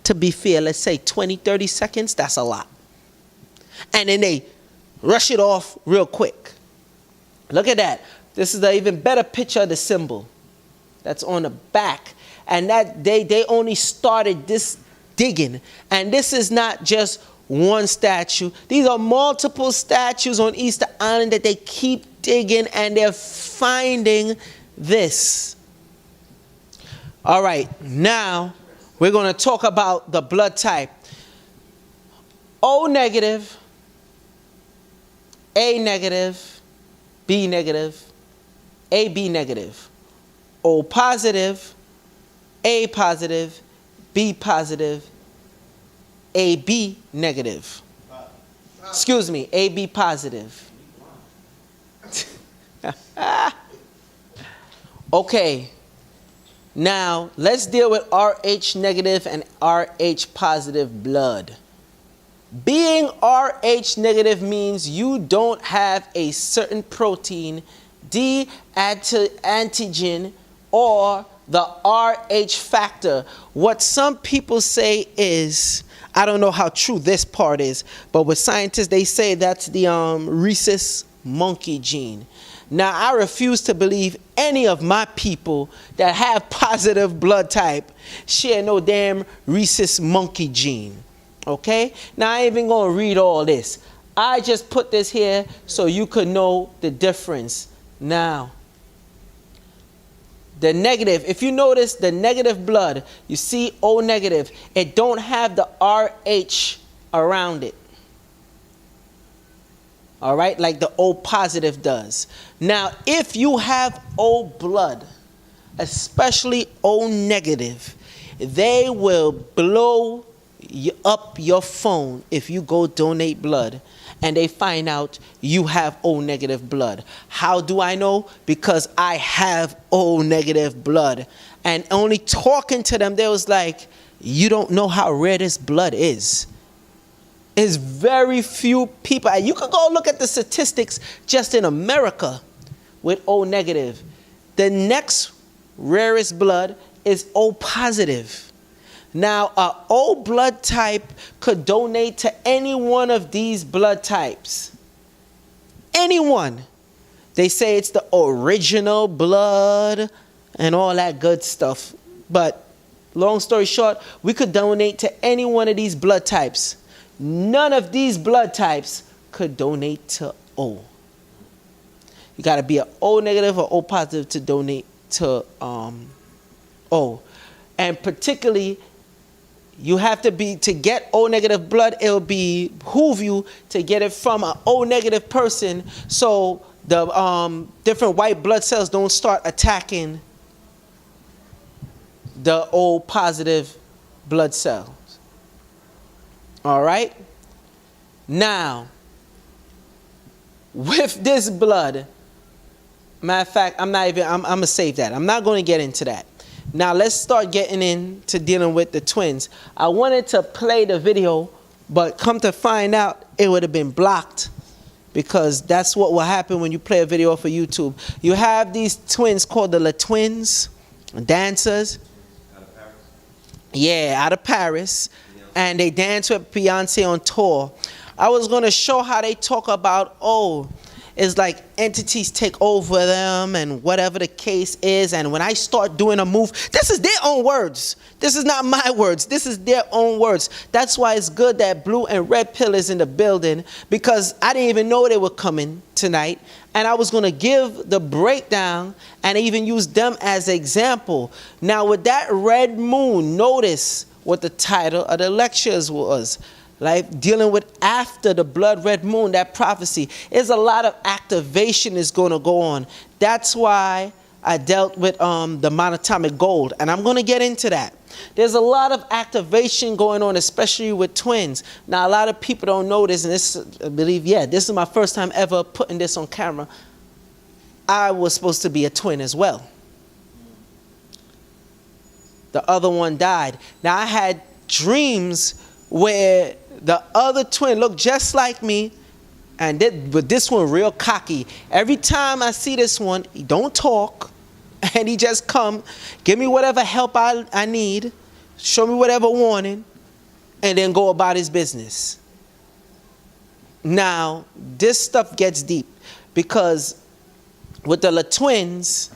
to be fair, let's say 20, 30 seconds, that's a lot. And then they rush it off real quick. Look at that. This is the even better picture of the symbol that's on the back. And that they only started this digging. And this is not just one statue. These are multiple statues on Easter Island that they keep digging, and they're finding this. All right, now we're going to talk about the blood type. O negative, A negative, B negative, AB negative. O positive, A positive, B positive, AB negative. Excuse me, AB positive. Okay. Now, let's deal with Rh negative and Rh positive blood. Being Rh negative means you don't have a certain protein, D antigen, or the Rh factor. What some people say is, I don't know how true this part is, but with scientists, they say that's the rhesus monkey gene. Now, I refuse to believe any of my people that have positive blood type share no damn rhesus monkey gene. Okay? Now, I ain't even going to read all this. I just put this here so you could know the difference. Now, the negative, if you notice the negative blood, you see O negative, it don't have the RH around it. All right, like the O positive does. Now, if you have O blood, especially O negative, they will blow up your phone if you go donate blood and they find out you have O negative blood. How do I know? Because I have O negative blood. And only talking to them, they was like, you don't know how rare this blood is. Is very few people. You could go look at the statistics just in America with O negative. The next rarest blood is O positive. Now, a O blood type could donate to any one of these blood types. Anyone. They say it's the original blood and all that good stuff. But long story short, we could donate to any one of these blood types. None of these blood types could donate to O. You got to be an O negative or O positive to donate to O. And particularly, you have to be, to get O negative blood, it'll behoove you to get it from an O negative person so the different white blood cells don't start attacking the O positive blood cell. All right. Now, with this blood, matter of fact, I'm going to save that. I'm not going to get into that. Now, let's start getting into dealing with the twins. I wanted to play the video, but come to find out, it would have been blocked because that's what will happen when you play a video off of YouTube. You have these twins called the La Twins, dancers. Out of Paris? Yeah, out of Paris. And they dance with Beyonce on tour. I was going to show how they talk about, it's like entities take over them and whatever the case is. And when I start doing a move, this is their own words. This is not my words. This is their own words. That's why it's good that Blue and Red Pill is in the building, because I didn't even know they were coming tonight. And I was going to give the breakdown and even use them as an example. Now, with that red moon, notice what the title of the lectures was, like dealing with after the blood red moon, that prophecy. There's a lot of activation is going to go on. That's why I dealt with the monatomic gold, and I'm going to get into that. There's a lot of activation going on, especially with twins. Now, a lot of people don't know this, and this, I believe, this is my first time ever putting this on camera. I was supposed to be a twin as well. The other one died. Now, I had dreams where the other twin looked just like me, but this one real cocky. Every time I see this one, he don't talk, and he just come, give me whatever help I need, show me whatever warning, and then go about his business. Now, this stuff gets deep, because with the La Twins,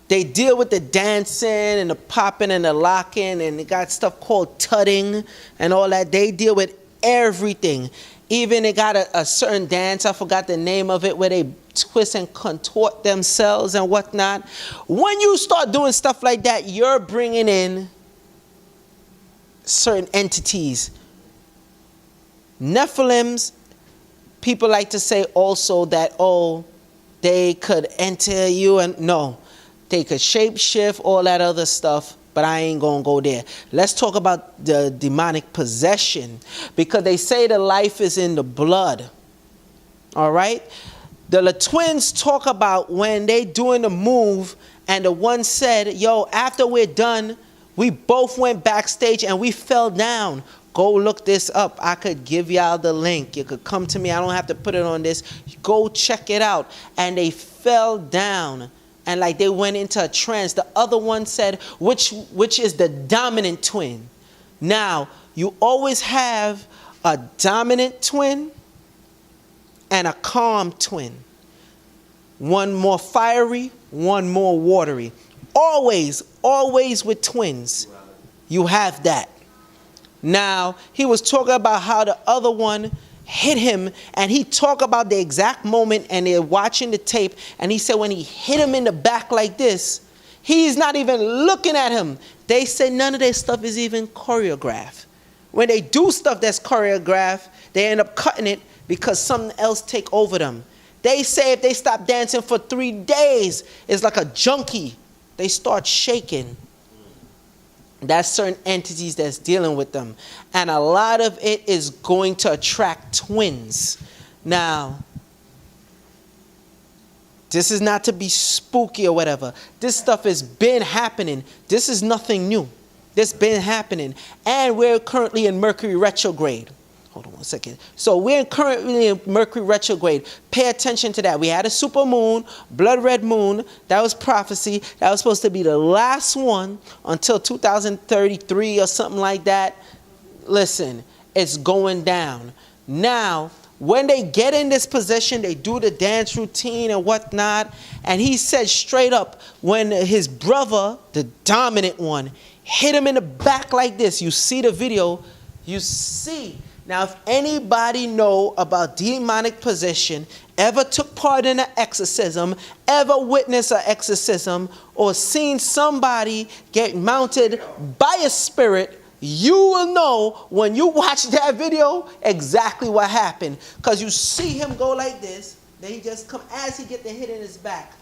they deal with the dancing and the popping and the locking, and they got stuff called tutting and all that. They deal with everything. Even they got a certain dance, I forgot the name of it, where they twist and contort themselves and whatnot. When you start doing stuff like that, you're bringing in certain entities Nephilims, people like to say also that, oh, they could enter you, and no, they could shapeshift, all that other stuff, but I ain't gonna go there. Let's talk about the demonic possession, because they say the life is in the blood. All right? The twins talk about when they doing the move, and the one said, yo, after we're done, we both went backstage and we fell down. Go look this up. I could give y'all the link. You could come to me. I don't have to put it on this. Go check it out. And they fell down, and like they went into a trance. The other one said, which is the dominant twin. Now, you always have a dominant twin and a calm twin. One more fiery, one more watery. Always with twins, you have that. Now, he was talking about how the other one hit him, and he talked about the exact moment, and they're watching the tape, and he said when he hit him in the back like this, he's not even looking at him. They say none of their stuff is even choreographed. When they do stuff that's choreographed, they end up cutting it because something else take over them. They say if they stop dancing for 3 days, it's like a junkie. They start shaking. That's certain entities that's dealing with them. And a lot of it is going to attract twins. Now, this is not to be spooky or whatever. This stuff has been happening. This is nothing new. This has been happening. And we're currently in Mercury retrograde. Hold on one second. So we're currently in Mercury retrograde. Pay attention to that. We had a super moon, blood red moon. That was prophecy. That was supposed to be the last one until 2033 or something like that. Listen, it's going down. Now, when they get in this position, they do the dance routine and whatnot. And he said straight up, when his brother, the dominant one, hit him in the back like this. You see the video. You see. Now, if anybody know about demonic possession, ever took part in an exorcism, ever witnessed an exorcism, or seen somebody get mounted by a spirit, you will know when you watch that video exactly what happened. Because you see him go like this, then he just come as he get the hit in his back.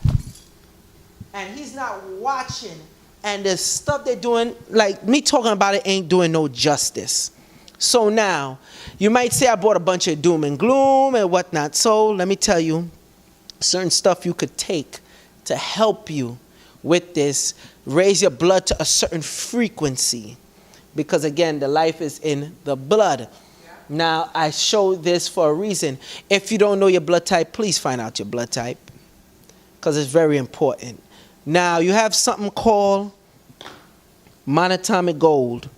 And he's not watching. And the stuff they're doing, like me talking about it ain't doing no justice. So now, you might say I bought a bunch of doom and gloom and whatnot. So let me tell you, certain stuff you could take to help you with this. Raise your blood to a certain frequency. Because again, the life is in the blood. Now, I show this for a reason. If you don't know your blood type, please find out your blood type. Because it's very important. Now, you have something called monatomic gold.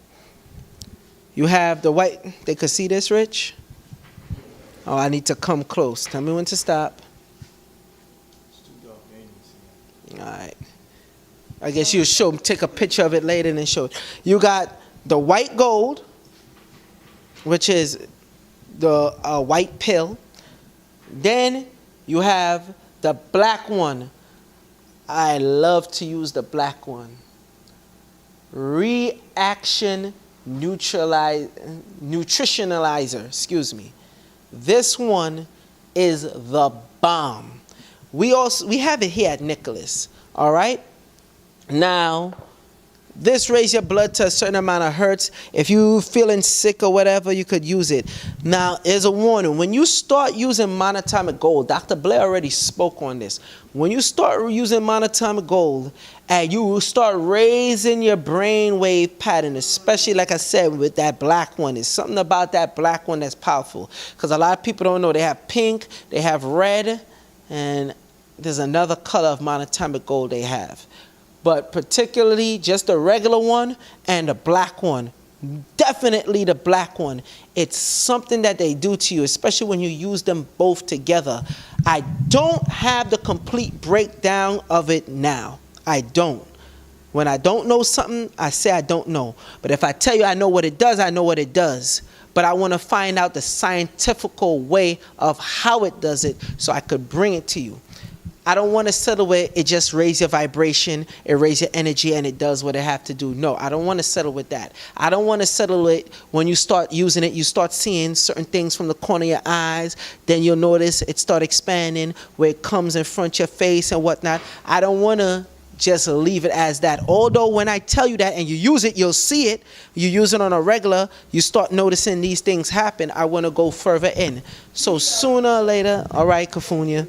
You have the white. They could see this, Rich? Oh, I need to come close. Tell me when to stop. All right. I guess you take a picture of it later and then show it. You got the white gold, which is the white pill. Then you have the black one. I love to use the black one. Reaction nutritionalizer, excuse me. This one is the bomb. We have it here at Nicholas. All right. Now, this raise your blood to a certain amount of hertz. If you feeling sick or whatever, you could use it. Now, there's a warning. When you start using monatomic gold, Dr. Blair already spoke on this. When you start using monatomic gold and you start raising your brain wave pattern, especially like I said with that black one, there's something about that black one that's powerful. Because a lot of people don't know. They have pink, they have red, and there's another color of monatomic gold they have. But particularly just the regular one and the black one. Definitely the black one. It's something that they do to you, especially when you use them both together. I don't have the complete breakdown of it now. I don't. When I don't know something, I say I don't know. But if I tell you I know what it does, I know what it does. But I want to find out the scientific way of how it does it so I could bring it to you. I don't want to settle with it just raise your vibration, it raise your energy, and it does what it have to do. No, I don't want to settle with that. I don't want to settle it when you start using it, you start seeing certain things from the corner of your eyes. Then you'll notice it start expanding where it comes in front of your face and whatnot. I don't want to just leave it as that. Although when I tell you that and you use it, you'll see it. You use it on a regular, you start noticing these things happen. I want to go further in. So sooner or later, all right, Kafunya.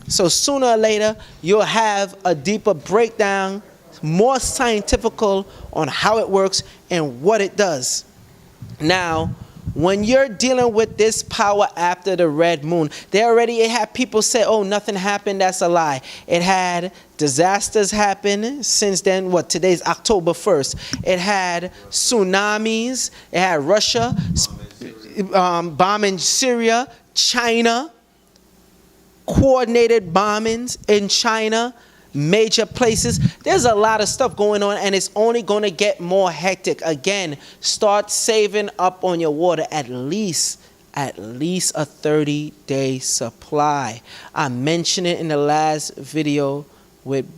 So sooner or later, you'll have a deeper breakdown, more scientifical on how it works and what it does. Now, when you're dealing with this power after the red moon, it had people say, oh, nothing happened. That's a lie. It had disasters happen since then. Today's October 1st. It had tsunamis. It had Russia bombing Syria, China, coordinated bombings in China, major places. There's a lot of stuff going on, and it's only going to get more hectic. Again, start saving up on your water, at least a 30-day supply. I mentioned it in the last video with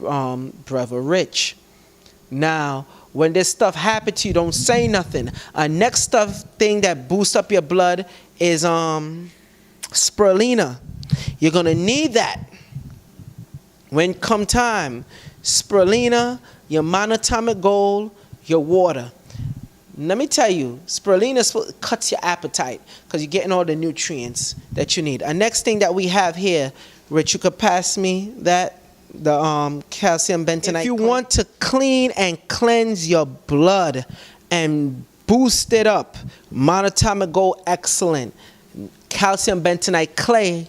Brother Rich. Now, when this stuff happens to you, don't say nothing. Next thing that boosts up your blood is spirulina. You're going to need that when come time. Spirulina, your monatomic gold, your water. Let me tell you, spirulina cuts your appetite because you're getting all the nutrients that you need. Next thing that we have here, Rich, you could pass me that, the calcium bentonite. If you want to clean and cleanse your blood and boost it up, monatomic gold, excellent. Calcium bentonite clay,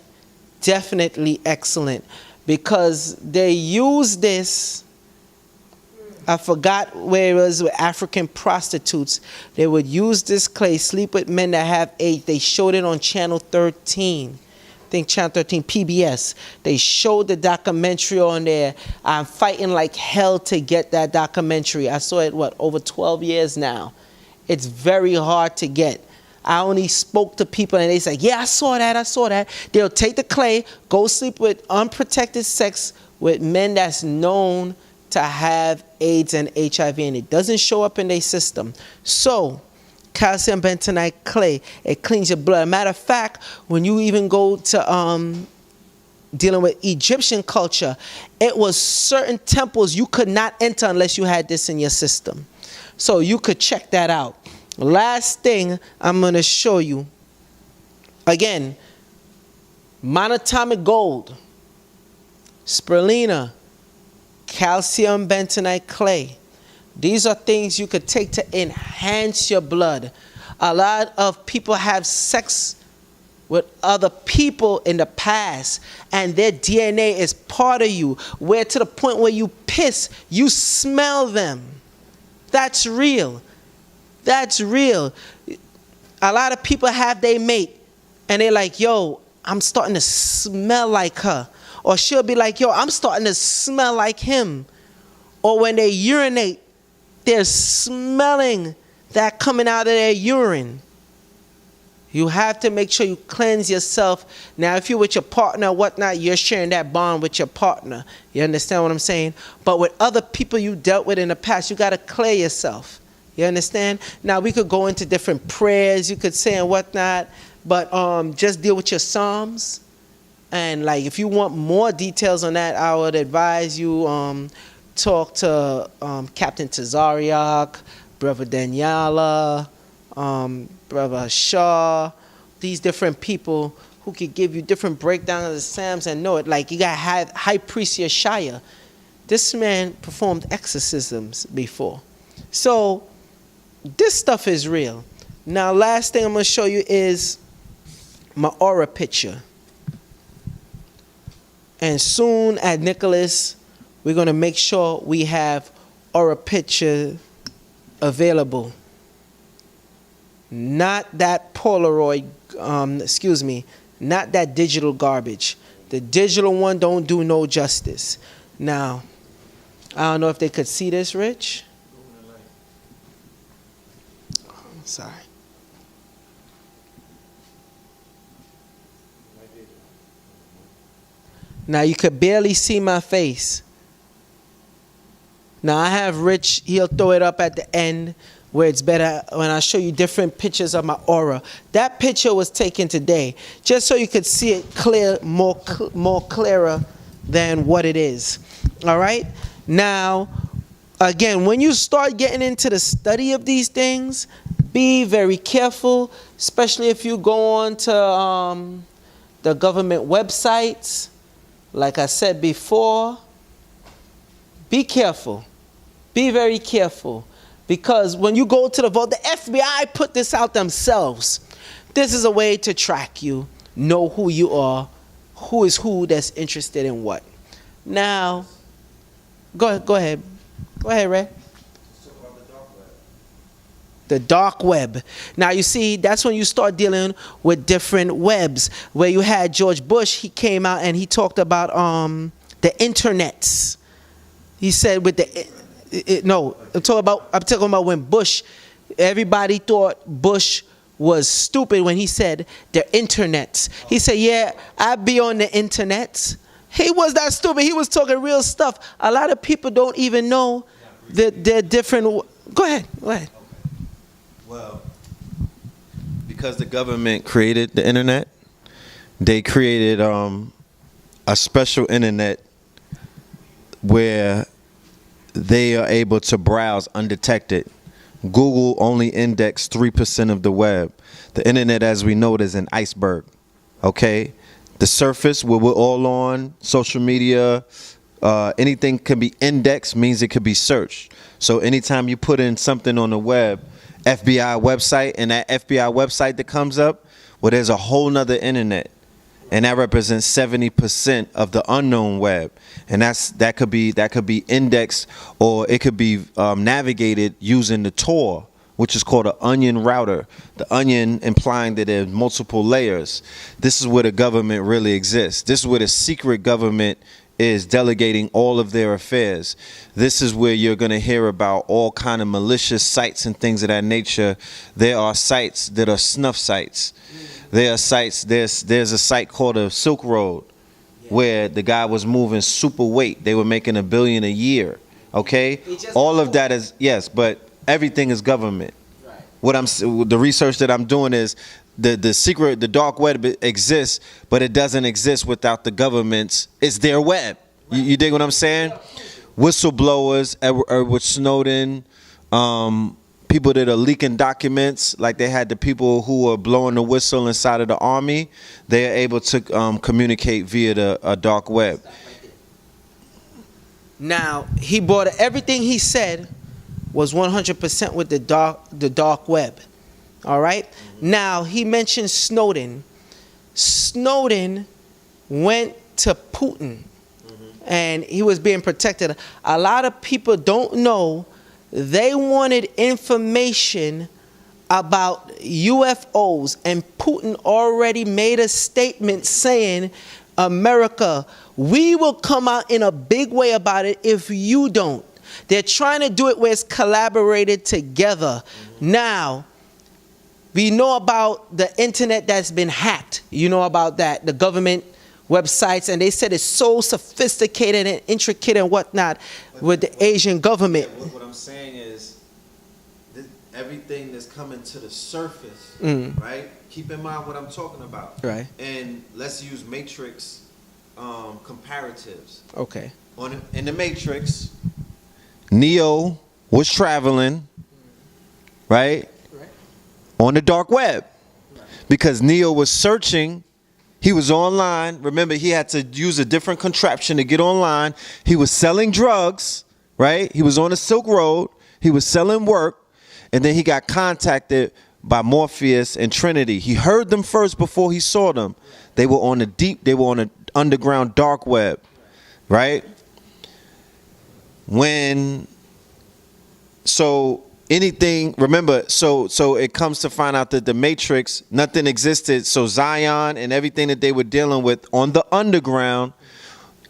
definitely excellent, because they use this. I forgot where it was, with African prostitutes. They would use this clay, sleep with men that have AIDS. They showed it on Channel 13. I think Channel 13, PBS. They showed the documentary on there. I'm fighting like hell to get that documentary. I saw it, over 12 years now. It's very hard to get. I only spoke to people and they say, yeah, I saw that. They'll take the clay, go sleep with unprotected sex with men that's known to have AIDS and HIV, and it doesn't show up in their system. So, calcium bentonite clay, it cleans your blood. Matter of fact, when you even go to dealing with Egyptian culture, it was certain temples you could not enter unless you had this in your system. So you could check that out. Last thing I'm going to show you, again, monatomic gold, spirulina, calcium bentonite clay. These are things you could take to enhance your blood. A lot of people have sex with other people in the past, and their DNA is part of you, where to the point where you piss, you smell them. That's real. That's real. A lot of people have their mate, and they're like, yo, I'm starting to smell like her. Or she'll be like, yo, I'm starting to smell like him. Or when they urinate, they're smelling that coming out of their urine. You have to make sure you cleanse yourself. Now, if you're with your partner or whatnot, you're sharing that bond with your partner. You understand what I'm saying? But with other people you dealt with in the past, you got to clear yourself. You understand? Now, we could go into different prayers you could say and whatnot, but just deal with your Psalms. And like, if you want more details on that, I would advise you talk to Captain Tazariak, Brother Daniela, Brother Shaw, these different people who could give you different breakdowns of the Psalms and know it. Like, you got High Priest Yeshaya. This man performed exorcisms before. So this stuff is real. Now, last thing I'm going to show you is my aura picture. And soon at Nicholas, we're going to make sure we have aura picture available. Not that Polaroid, not that digital garbage. The digital one don't do no justice. Now, I don't know if they could see this, Rich. Sorry. Now you could barely see my face. Now I have Rich, he'll throw it up at the end where it's better when I show you different pictures of my aura. That picture was taken today, just so you could see it clear, more clearer than what it is. All right? Now, again, when you start getting into the study of these things, be very careful, especially if you go on to the government websites. Like I said before, be careful. Be very careful. Because when you go to the vault, the FBI put this out themselves. This is a way to track you, know who you are, who is who that's interested in what. Now, go ahead. Go ahead, Ray. The dark web. Now you see, that's when you start dealing with different webs. Where you had George Bush, he came out and he talked about the internets. He said with I'm talking about when Bush, everybody thought Bush was stupid when he said the internets. He said, yeah, I be on the internets. He was that stupid. He was talking real stuff. A lot of people don't even know that they're different. Go ahead. Well, because the government created the internet, they created a special internet where they are able to browse undetected. Google only indexed 3% of the web. The internet, as we know it, is an iceberg. Okay? The surface, where we're all on, social media, anything can be indexed means it could be searched. So anytime you put in something on the web, FBI website, and that FBI website that comes up, well, there's a whole nother internet. And that represents 70% of the unknown web, and that could be indexed, or it could be navigated using the Tor, which is called an onion router. The onion implying that there's multiple layers. This is where the government really exists. This is where the secret government is delegating all of their affairs. This is where you're going to hear about all kind of malicious sites and things of that nature. There are sites that are snuff sites. There are sites, there's a site called the Silk Road, where the guy was moving super weight. They were making $1 billion a year. Okay? All of that is, yes, but everything is government. Right. The research that I'm doing is the secret, the dark web exists, but it doesn't exist without the government's, it's their web. Right. You dig what I'm saying? Whistleblowers, Edward Snowden, people that are leaking documents, like they had the people who were blowing the whistle inside of the army, they are able to communicate via the dark web. Now, he brought everything he said was 100% with the dark web. All right? Now, he mentioned Snowden. Snowden went to Putin, and he was being protected. A lot of people don't know they wanted information about UFOs, and Putin already made a statement saying, America, we will come out in a big way about it if you don't. They're trying to do it where it's collaborated together. Now, we know about the internet that's been hacked. You know about that, the government websites, and they said it's so sophisticated and intricate and whatnot with the Asian government. What I'm saying is, everything that's coming to the surface, right? Keep in mind what I'm talking about. Right. And let's use Matrix comparatives. Okay. In the Matrix, Neo was traveling, right? On the dark web. Because Neo was searching. He was online. Remember, he had to use a different contraption to get online. He was selling drugs, right? He was on the Silk Road. He was selling work. And then he got contacted by Morpheus and Trinity. He heard them first before he saw them. They were on the underground dark web, right? Remember, so it comes to find out that the Matrix, nothing existed. So Zion and everything that they were dealing with on the underground,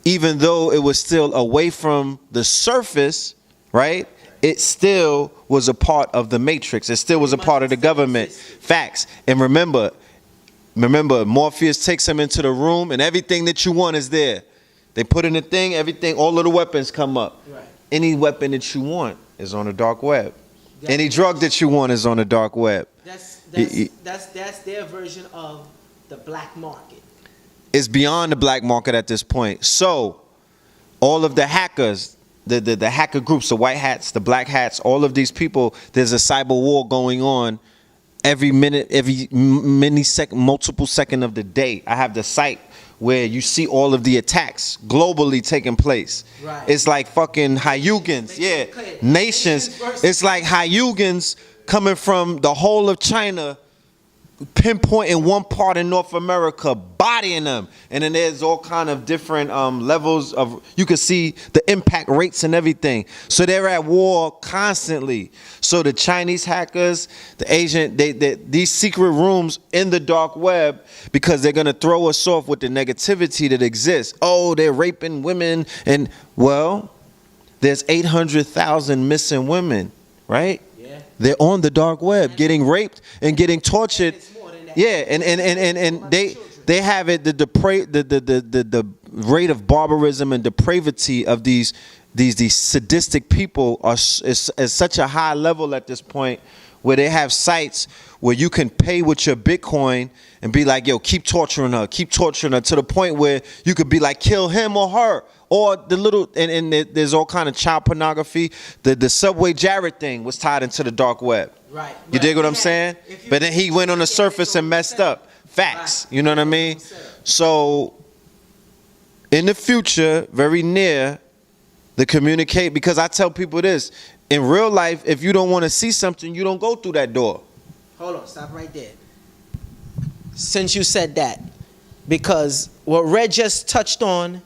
even though it was still away from the surface, right? It still was a part of the Matrix. It still was a part of the government. Facts. And remember, Morpheus takes him into the room and everything that you want is there. They put in a thing, everything, all of the weapons come up. Right. Any weapon that you want is on the dark web. Any drug that you want is on the dark web. That's their version of the black market. It's beyond the black market at this point. So all of the hackers, the hacker groups, the white hats, the black hats, all of these people, there's a cyber war going on every minute, every millisecond, multiple second of the day. I have the site where you see all of the attacks globally taking place. Right. It's like fucking Hyugans, yeah, nations. It's like Hyugans coming from the whole of China, pinpointing one part in North America, bodying them, and then there's all kind of different levels of, you can see the impact rates and everything. So they're at war constantly. So the Chinese hackers, the Asian, these secret rooms in the dark web, because they're gonna throw us off with the negativity that exists. Oh, they're raping women, and well, there's 800,000 missing women, right? They're on the dark web, getting raped and getting tortured. Yeah, and they have it, the rate of barbarism and depravity of these sadistic people is such a high level at this point, where they have sites where you can pay with your Bitcoin and be like, yo, keep torturing her, to the point where you could be like, kill him or her. Or the little, and there's all kind of child pornography. The Subway Jared thing was tied into the dark web. Right. You dig what I'm saying? But then he went on the surface and messed up. Facts. You know what I mean? So in the future, very near, the communicate, because I tell people this, in real life, if you don't want to see something, you don't go through that door. Hold on, stop right there. Since you said that, because what Red just touched on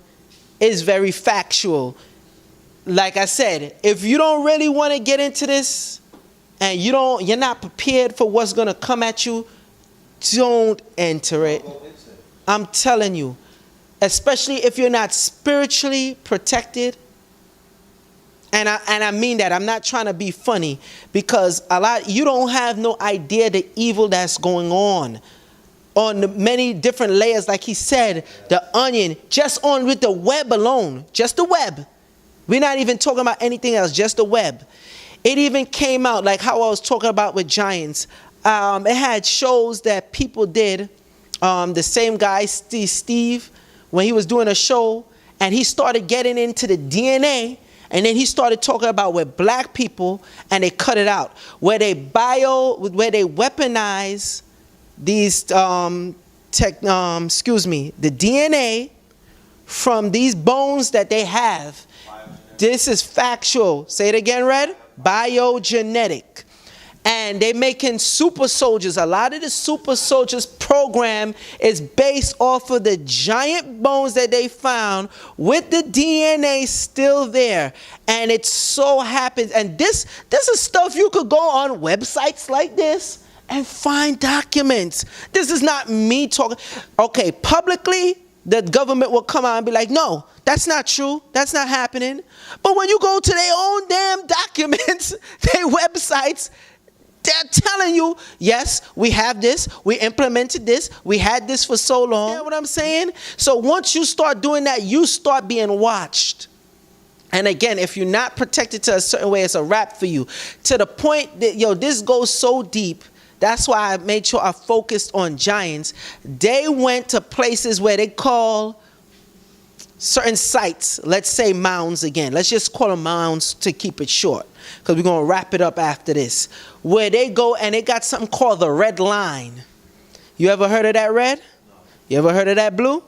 is very factual. Like I said, if you don't really want to get into this and you're not prepared for what's going to come at you, don't enter it. I'm telling you, especially if you're not spiritually protected. And I mean that. I'm not trying to be funny, because you don't have no idea the evil that's going on the many different layers. Like he said, the onion, just on with the web alone, just the web. We're not even talking about anything else, just the web. It even came out, like how I was talking about with giants. It had shows that people did. The same guy, Steve, when he was doing a show, and he started getting into the DNA, and then he started talking about with black people, and they cut it out, where they weaponize these the DNA from these bones that they have. This is factual. Say it again, Red. Biogenetic. And they making super soldiers. A lot of the super soldiers program is based off of the giant bones that they found with the DNA still there. And it so happens, and this is stuff you could go on websites like this and find documents. This is not me talking. Okay, publicly, the government will come out and be like, no, that's not true. That's not happening. But when you go to their own damn documents, their websites, they're telling you, yes, we have this, we implemented this, we had this for so long. You know what I'm saying? So once you start doing that, you start being watched. And again, if you're not protected to a certain way, it's a wrap for you. To the point that, this goes so deep. That's why I made sure I focused on giants. They went to places where they call certain sites, let's say mounds again. Let's just call them mounds to keep it short, because we're going to wrap it up after this. Where they go and they got something called the red line. You ever heard of that, Red? You ever heard of that, Blue?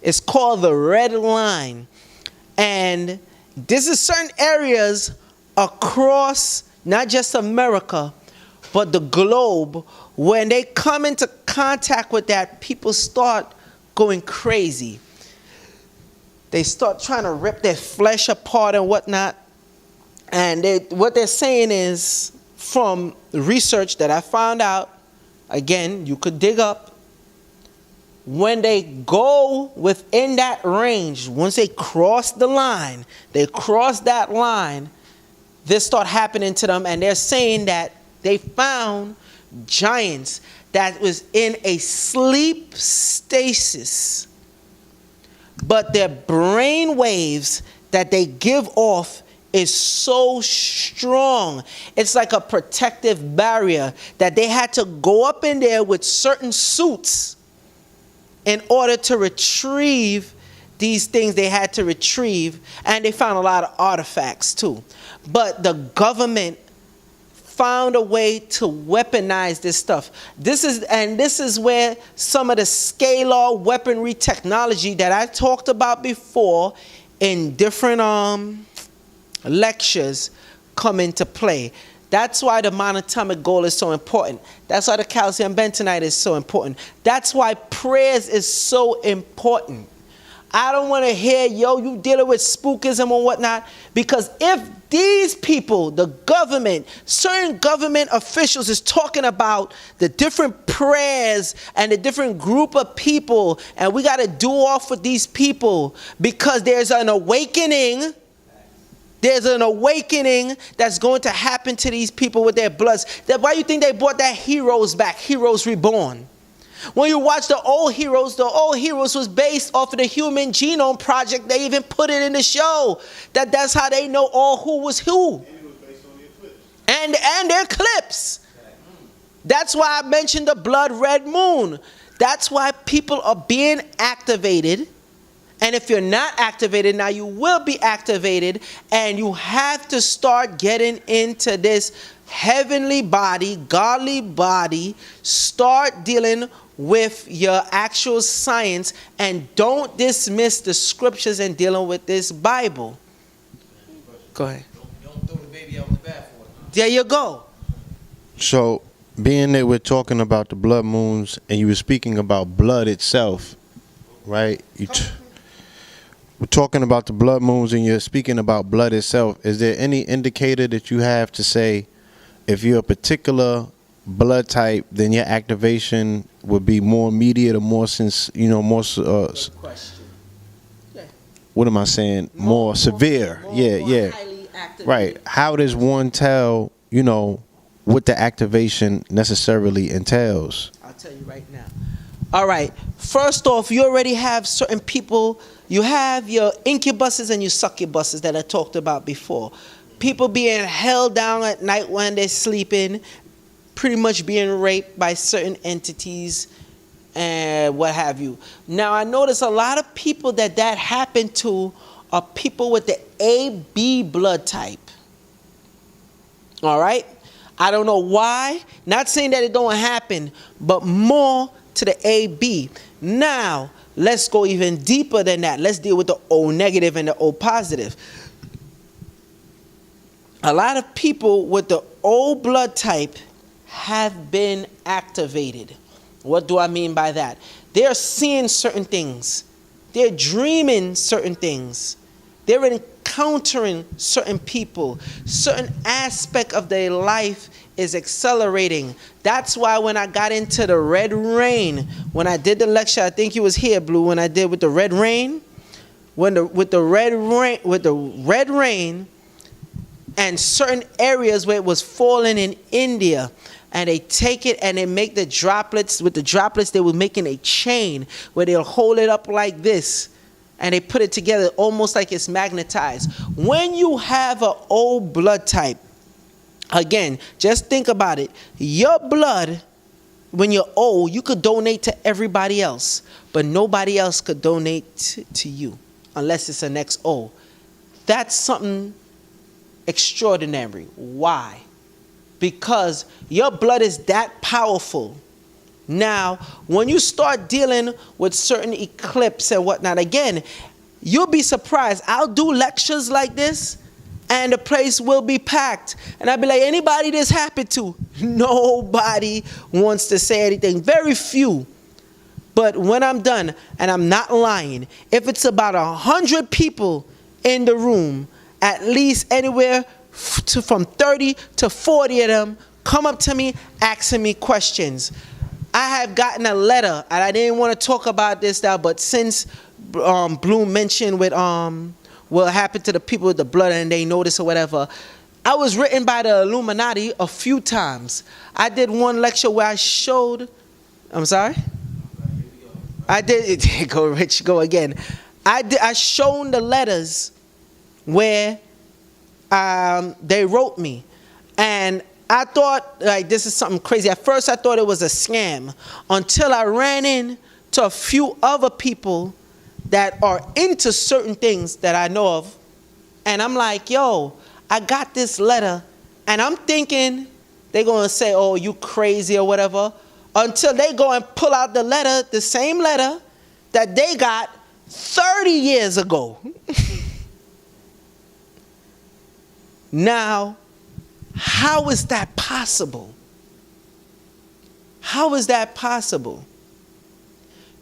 It's called the red line. And this is certain areas across not just America, but the globe. When they come into contact with that, people start going crazy. They start trying to rip their flesh apart and whatnot. And what they're saying is, from the research that I found out, again, you could dig up, when they go within that range, once they cross the line, this start happening to them. And they're saying that they found giants that was in a sleep stasis but their brain waves that they give off is so strong. It's like a protective barrier that they had to go up in there with certain suits in order to retrieve these things they had to retrieve. And they found a lot of artifacts too. But the government found a way to weaponize this stuff. This is where some of the scalar weaponry technology that I talked about before in different lectures come into play. That's why the monatomic goal is so important. That's why the calcium bentonite is so important. That's why prayers is so important. I don't want to hear, yo, you dealing with spookism or whatnot, because if these people, the government, certain government officials is talking about the different prayers and the different group of people, and we got to do off with these people because there's an awakening. There's an awakening that's going to happen to these people with their bloods. Why do you think they brought that Heroes back, Heroes Reborn? When you watch the old Heroes was based off of the Human Genome Project. They even put it in the show. That's how they know all who was who. And it was based on the eclipse. And their eclipse. That's why I mentioned the blood red moon. That's why people are being activated. And if you're not activated, now you will be activated. And you have to start getting into this heavenly body, godly body. Start dealing with your actual science, and don't dismiss the scriptures and dealing with this Bible. Go ahead. Don't throw the baby out with the bathwater. There you go. So, being that we're talking about the blood moons, and you were speaking about blood itself, right? We're talking about the blood moons, and you're speaking about blood itself. Is there any indicator that you have to say, if you're a particular blood type, then your activation would be more immediate or more Good question. Yeah. What am I saying? More severe. More highly activated. Right. How does one tell, what the activation necessarily entails? I'll tell you right now. All right. First off, you already have certain people. You have your incubuses and your succubuses that I talked about before. People being held down at night when they're sleeping, pretty much being raped by certain entities and what have you. Now, I notice a lot of people that happened to are people with the AB blood type. All right? I don't know why. Not saying that it don't happen, but more to the AB. Now, let's go even deeper than that. Let's deal with the O negative and the O positive. A lot of people with the O blood type have been activated. What do I mean by that? They're seeing certain things. They're dreaming certain things. They're encountering certain people. Certain aspect of their life is accelerating. That's why when I got into the red rain, when I did the lecture, I think you was here, Blue, when I did with the red rain, with the red rain, and certain areas where it was falling in India, and they take it and they make the droplets. With the droplets, they were making a chain where they'll hold it up like this, and they put it together almost like it's magnetized. When you have an O blood type, again, just think about it. Your blood, when you're O, you could donate to everybody else, but nobody else could donate to you unless it's an XO. That's something extraordinary. Why? Because your blood is that powerful. Now, when you start dealing with certain eclipse and whatnot, again, you'll be surprised. I'll do lectures like this, and the place will be packed. And I'll be like, anybody this happened to? Nobody wants to say anything. Very few. But when I'm done, and I'm not lying, if it's about 100 people in the room, at least anywhere from 30 to 40 of them come up to me asking me questions. I have gotten a letter, and I didn't want to talk about this now, but since Bloom mentioned with what happened to the people with the blood and they notice or whatever, I was written by the Illuminati a few times. I did one lecture where I showed, I'm sorry? I did, go Rich, go again. I shown the letters where they wrote me, and I thought like this is something crazy. At first I thought it was a scam until I ran into a few other people that are into certain things that I know of, and I'm like, yo, I got this letter, and I'm thinking they're gonna say, oh, you crazy or whatever, until they go and pull out the letter, the same letter that they got 30 years ago. Now, how is that possible? How is that possible?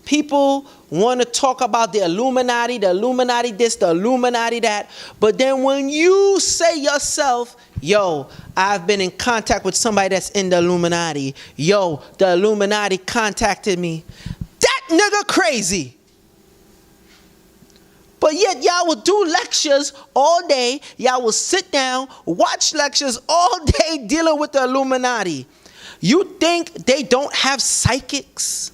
People want to talk about the Illuminati this, the Illuminati that, but then when you say yourself, yo, I've been in contact with somebody that's in the Illuminati, yo, the Illuminati contacted me, that nigga crazy. But yet y'all will do lectures all day, y'all will sit down, watch lectures all day dealing with the Illuminati. You think they don't have psychics?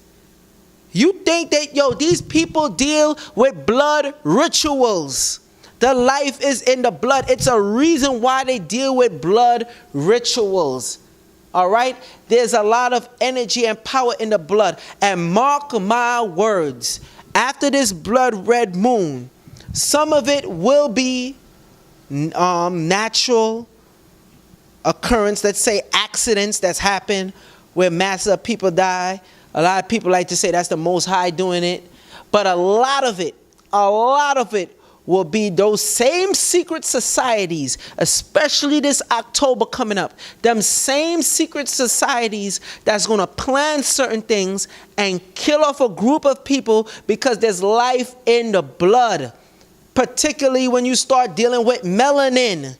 You think that, yo, these people deal with blood rituals. The life is in the blood. It's a reason why they deal with blood rituals. All right? There's a lot of energy and power in the blood. And mark my words, after this blood red moon, some of it will be natural occurrence, let's say accidents that's happened where masses of people die. A lot of people like to say that's the Most High doing it. But a lot of it will be those same secret societies, especially this October coming up. Them same secret societies that's going to plan certain things and kill off a group of people because there's life in the blood. Particularly when you start dealing with melanin.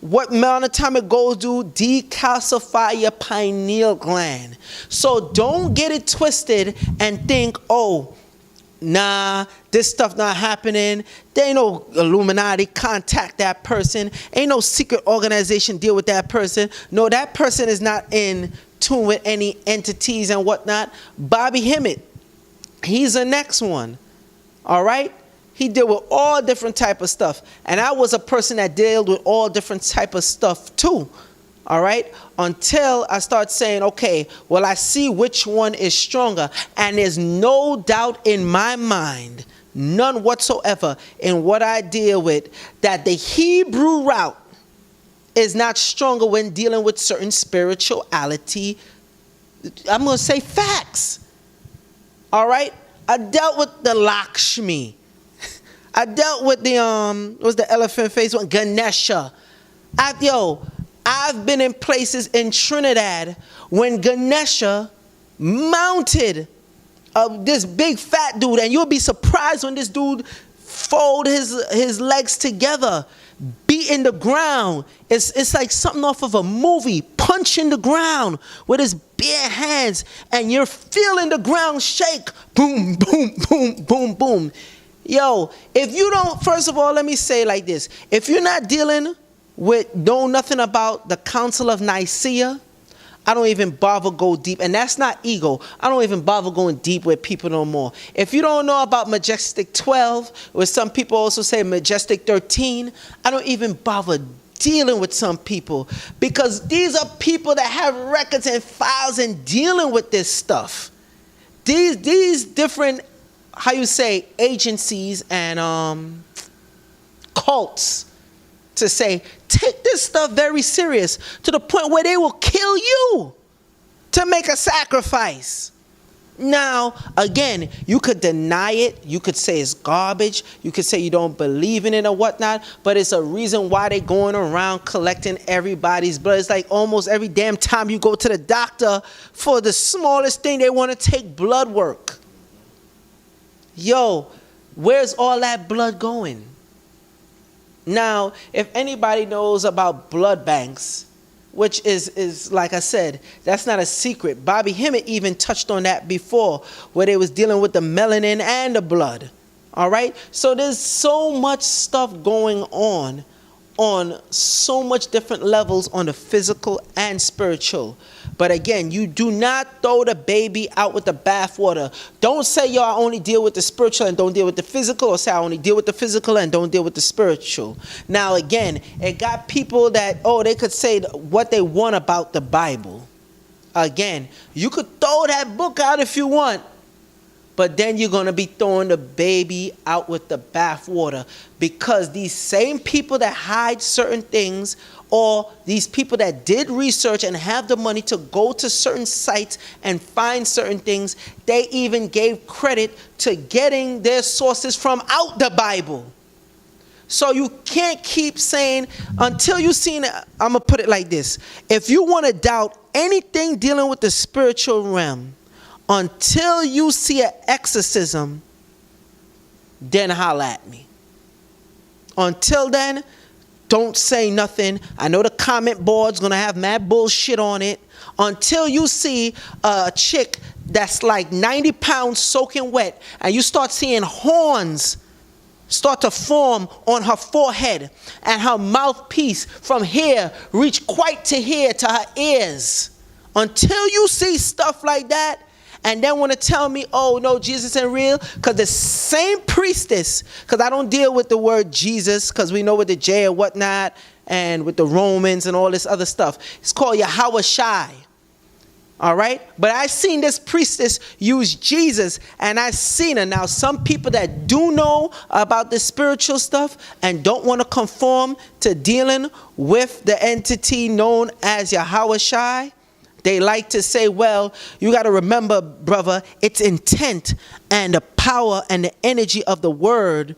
What Monatomic goes do, decalcify your pineal gland. So don't get it twisted and think, oh, nah, this stuff not happening. There ain't no Illuminati contact that person. Ain't no secret organization deal with that person. No, that person is not in tune with any entities and whatnot. Bobby Hemmett, he's the next one. All right? He dealt with all different type of stuff. And I was a person that dealt with all different type of stuff too. All right? Until I start saying, okay, well, I see which one is stronger. And there's no doubt in my mind, none whatsoever, in what I deal with, that the Hebrew route is not stronger when dealing with certain spirituality. I'm going to say facts. All right? I dealt with the Lakshmi. I dealt with the what's the elephant face one? Ganesha. I've been in places in Trinidad when Ganesha mounted this big fat dude, and you'll be surprised when this dude fold his legs together, beating the ground. It's like something off of a movie, punching the ground with his bare hands, and you're feeling the ground shake. Boom, boom, boom, boom, boom. Yo, if you don't, first of all, let me say it like this. If you're not dealing with, know nothing about the Council of Nicaea, I don't even bother go deep. And that's not ego. I don't even bother going deep with people no more. If you don't know about Majestic 12, or some people also say Majestic 13, I don't even bother dealing with some people. Because these are people that have records and files and dealing with this stuff. These different, how you say, agencies and cults to say, take this stuff very serious to the point where they will kill you to make a sacrifice. Now, again, you could deny it. You could say it's garbage. You could say you don't believe in it or whatnot, but it's a reason why they're going around collecting everybody's blood. It's like almost every damn time you go to the doctor for the smallest thing, they want to take blood work. Yo, where's all that blood going? Now, if anybody knows about blood banks, which is like I said, that's not a secret. Bobby Hemmett even touched on that before, where they was dealing with the melanin and the blood. All right? So there's so much stuff going on so much different levels on the physical and spiritual. But again, you do not throw the baby out with the bathwater. Don't say, yo, I only deal with the spiritual and don't deal with the physical, or say I only deal with the physical and don't deal with the spiritual. Now again, it got people that, they could say what they want about the Bible. Again, you could throw that book out if you want, but then you're going to be throwing the baby out with the bathwater, because these same people that hide certain things, or these people that did research and have the money to go to certain sites and find certain things, they even gave credit to getting their sources from out the Bible. So you can't keep saying, until you've seen it. I'm going to put it like this. If you want to doubt anything dealing with the spiritual realm, until you see an exorcism, then holla at me. Until then, don't say nothing. I know the comment board's going to have mad bullshit on it. Until you see a chick that's like 90 pounds soaking wet, and you start seeing horns start to form on her forehead, and her mouthpiece from here reach quite to here to her ears. Until you see stuff like that, and then want to tell me, oh, no, Jesus ain't real, because the same priestess, because I don't deal with the word Jesus, because we know with the J and whatnot, and with the Romans and all this other stuff. It's called Yahweh Shai. All right? But I seen this priestess use Jesus, and I seen her. Now, some people that do know about the spiritual stuff and don't want to conform to dealing with the entity known as Yahweh Shai, they like to say, well, you got to remember, brother, it's intent and the power and the energy of the word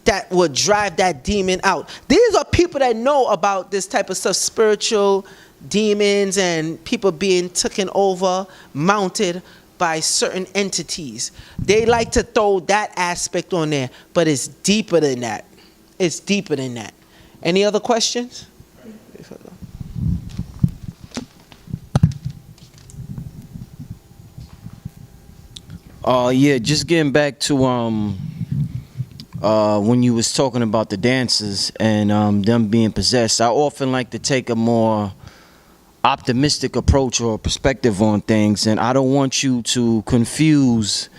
that will drive that demon out. These are people that know about this type of stuff, spiritual demons and people being taken over, mounted by certain entities. They like to throw that aspect on there, but it's deeper than that. It's deeper than that. Any other questions? Yeah, just getting back to when you was talking about the dancers and them being possessed. I often like to take a more optimistic approach or perspective on things, and I don't want you to confuse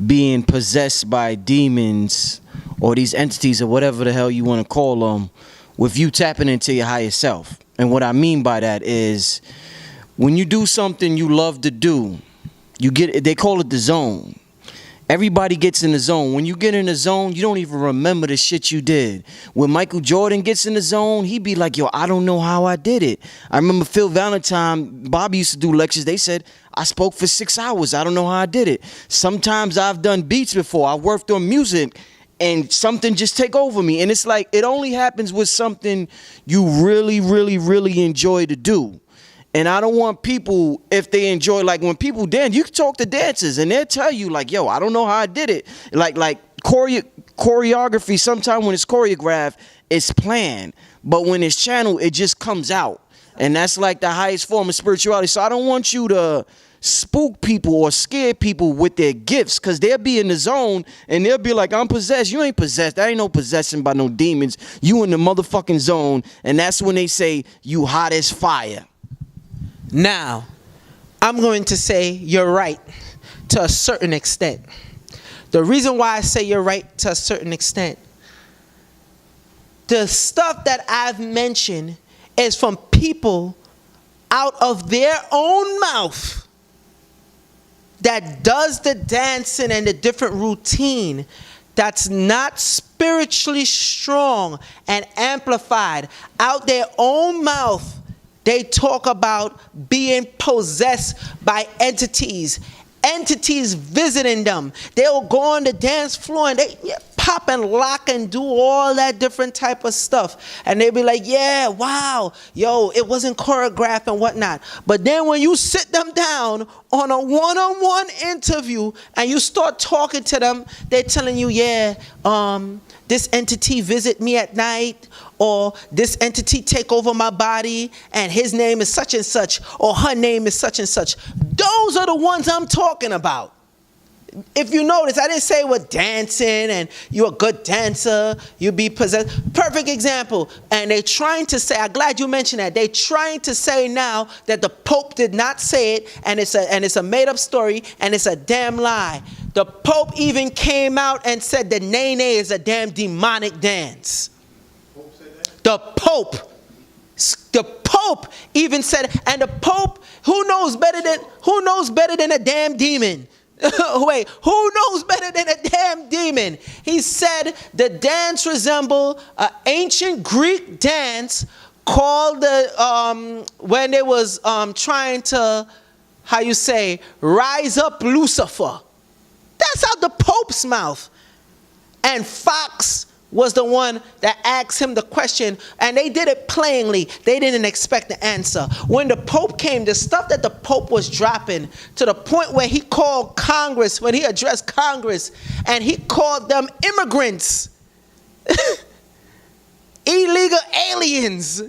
being possessed by demons or these entities or whatever the hell you want to call them with you tapping into your higher self. And what I mean by that is, when you do something you love to do, they call it the zone. Everybody gets in the zone. When you get in the zone, you don't even remember the shit you did. When Michael Jordan gets in the zone, he be like, yo, I don't know how I did it. I remember Phil Valentine, Bobby used to do lectures. They said, I spoke for 6 hours. I don't know how I did it. Sometimes I've done beats before. I worked on music and something just take over me. And it's like, it only happens with something you really, really, really enjoy to do. And I don't want people, if they enjoy, like when people dance, you can talk to dancers and they'll tell you like, yo, I don't know how I did it. Like choreography, sometimes when it's choreographed, it's planned. But when it's channeled, it just comes out. And that's like the highest form of spirituality. So I don't want you to spook people or scare people with their gifts, because they'll be in the zone and they'll be like, I'm possessed. You ain't possessed. That ain't no possession by no demons. You in the motherfucking zone. And that's when they say you hot as fire. Now, I'm going to say you're right to a certain extent. The reason why I say you're right to a certain extent, the stuff that I've mentioned is from people out of their own mouth that does the dancing and the different routine that's not spiritually strong and amplified. Out their own mouth, they talk about being possessed by entities visiting them. They'll go on the dance floor and they pop and lock and do all that different type of stuff. And they'll be like, yeah, wow, yo, it wasn't choreographed and whatnot. But then when you sit them down on a one-on-one interview and you start talking to them, they're telling you, yeah, this entity visit me at night, or this entity take over my body, and his name is such and such, or her name is such and such. Those are the ones I'm talking about. If you notice, I didn't say we're dancing and you're a good dancer, you be possessed. Perfect example. And they're trying to say, I'm glad you mentioned that. They're trying to say now that the Pope did not say it, and it's a made-up story, and it's a damn lie. The Pope even came out and said the Nene is a damn demonic dance. The Pope even said, and the Pope, who knows better than a damn demon? Wait, who knows better than a damn demon? He said the dance resembled an ancient Greek dance called when they was trying to, rise up Lucifer. That's out the Pope's mouth. And Fox was the one that asked him the question, and they did it plainly. They didn't expect the answer. When the Pope came, the stuff that the Pope was dropping, to the point where he called Congress, when he addressed Congress, and he called them immigrants, illegal aliens.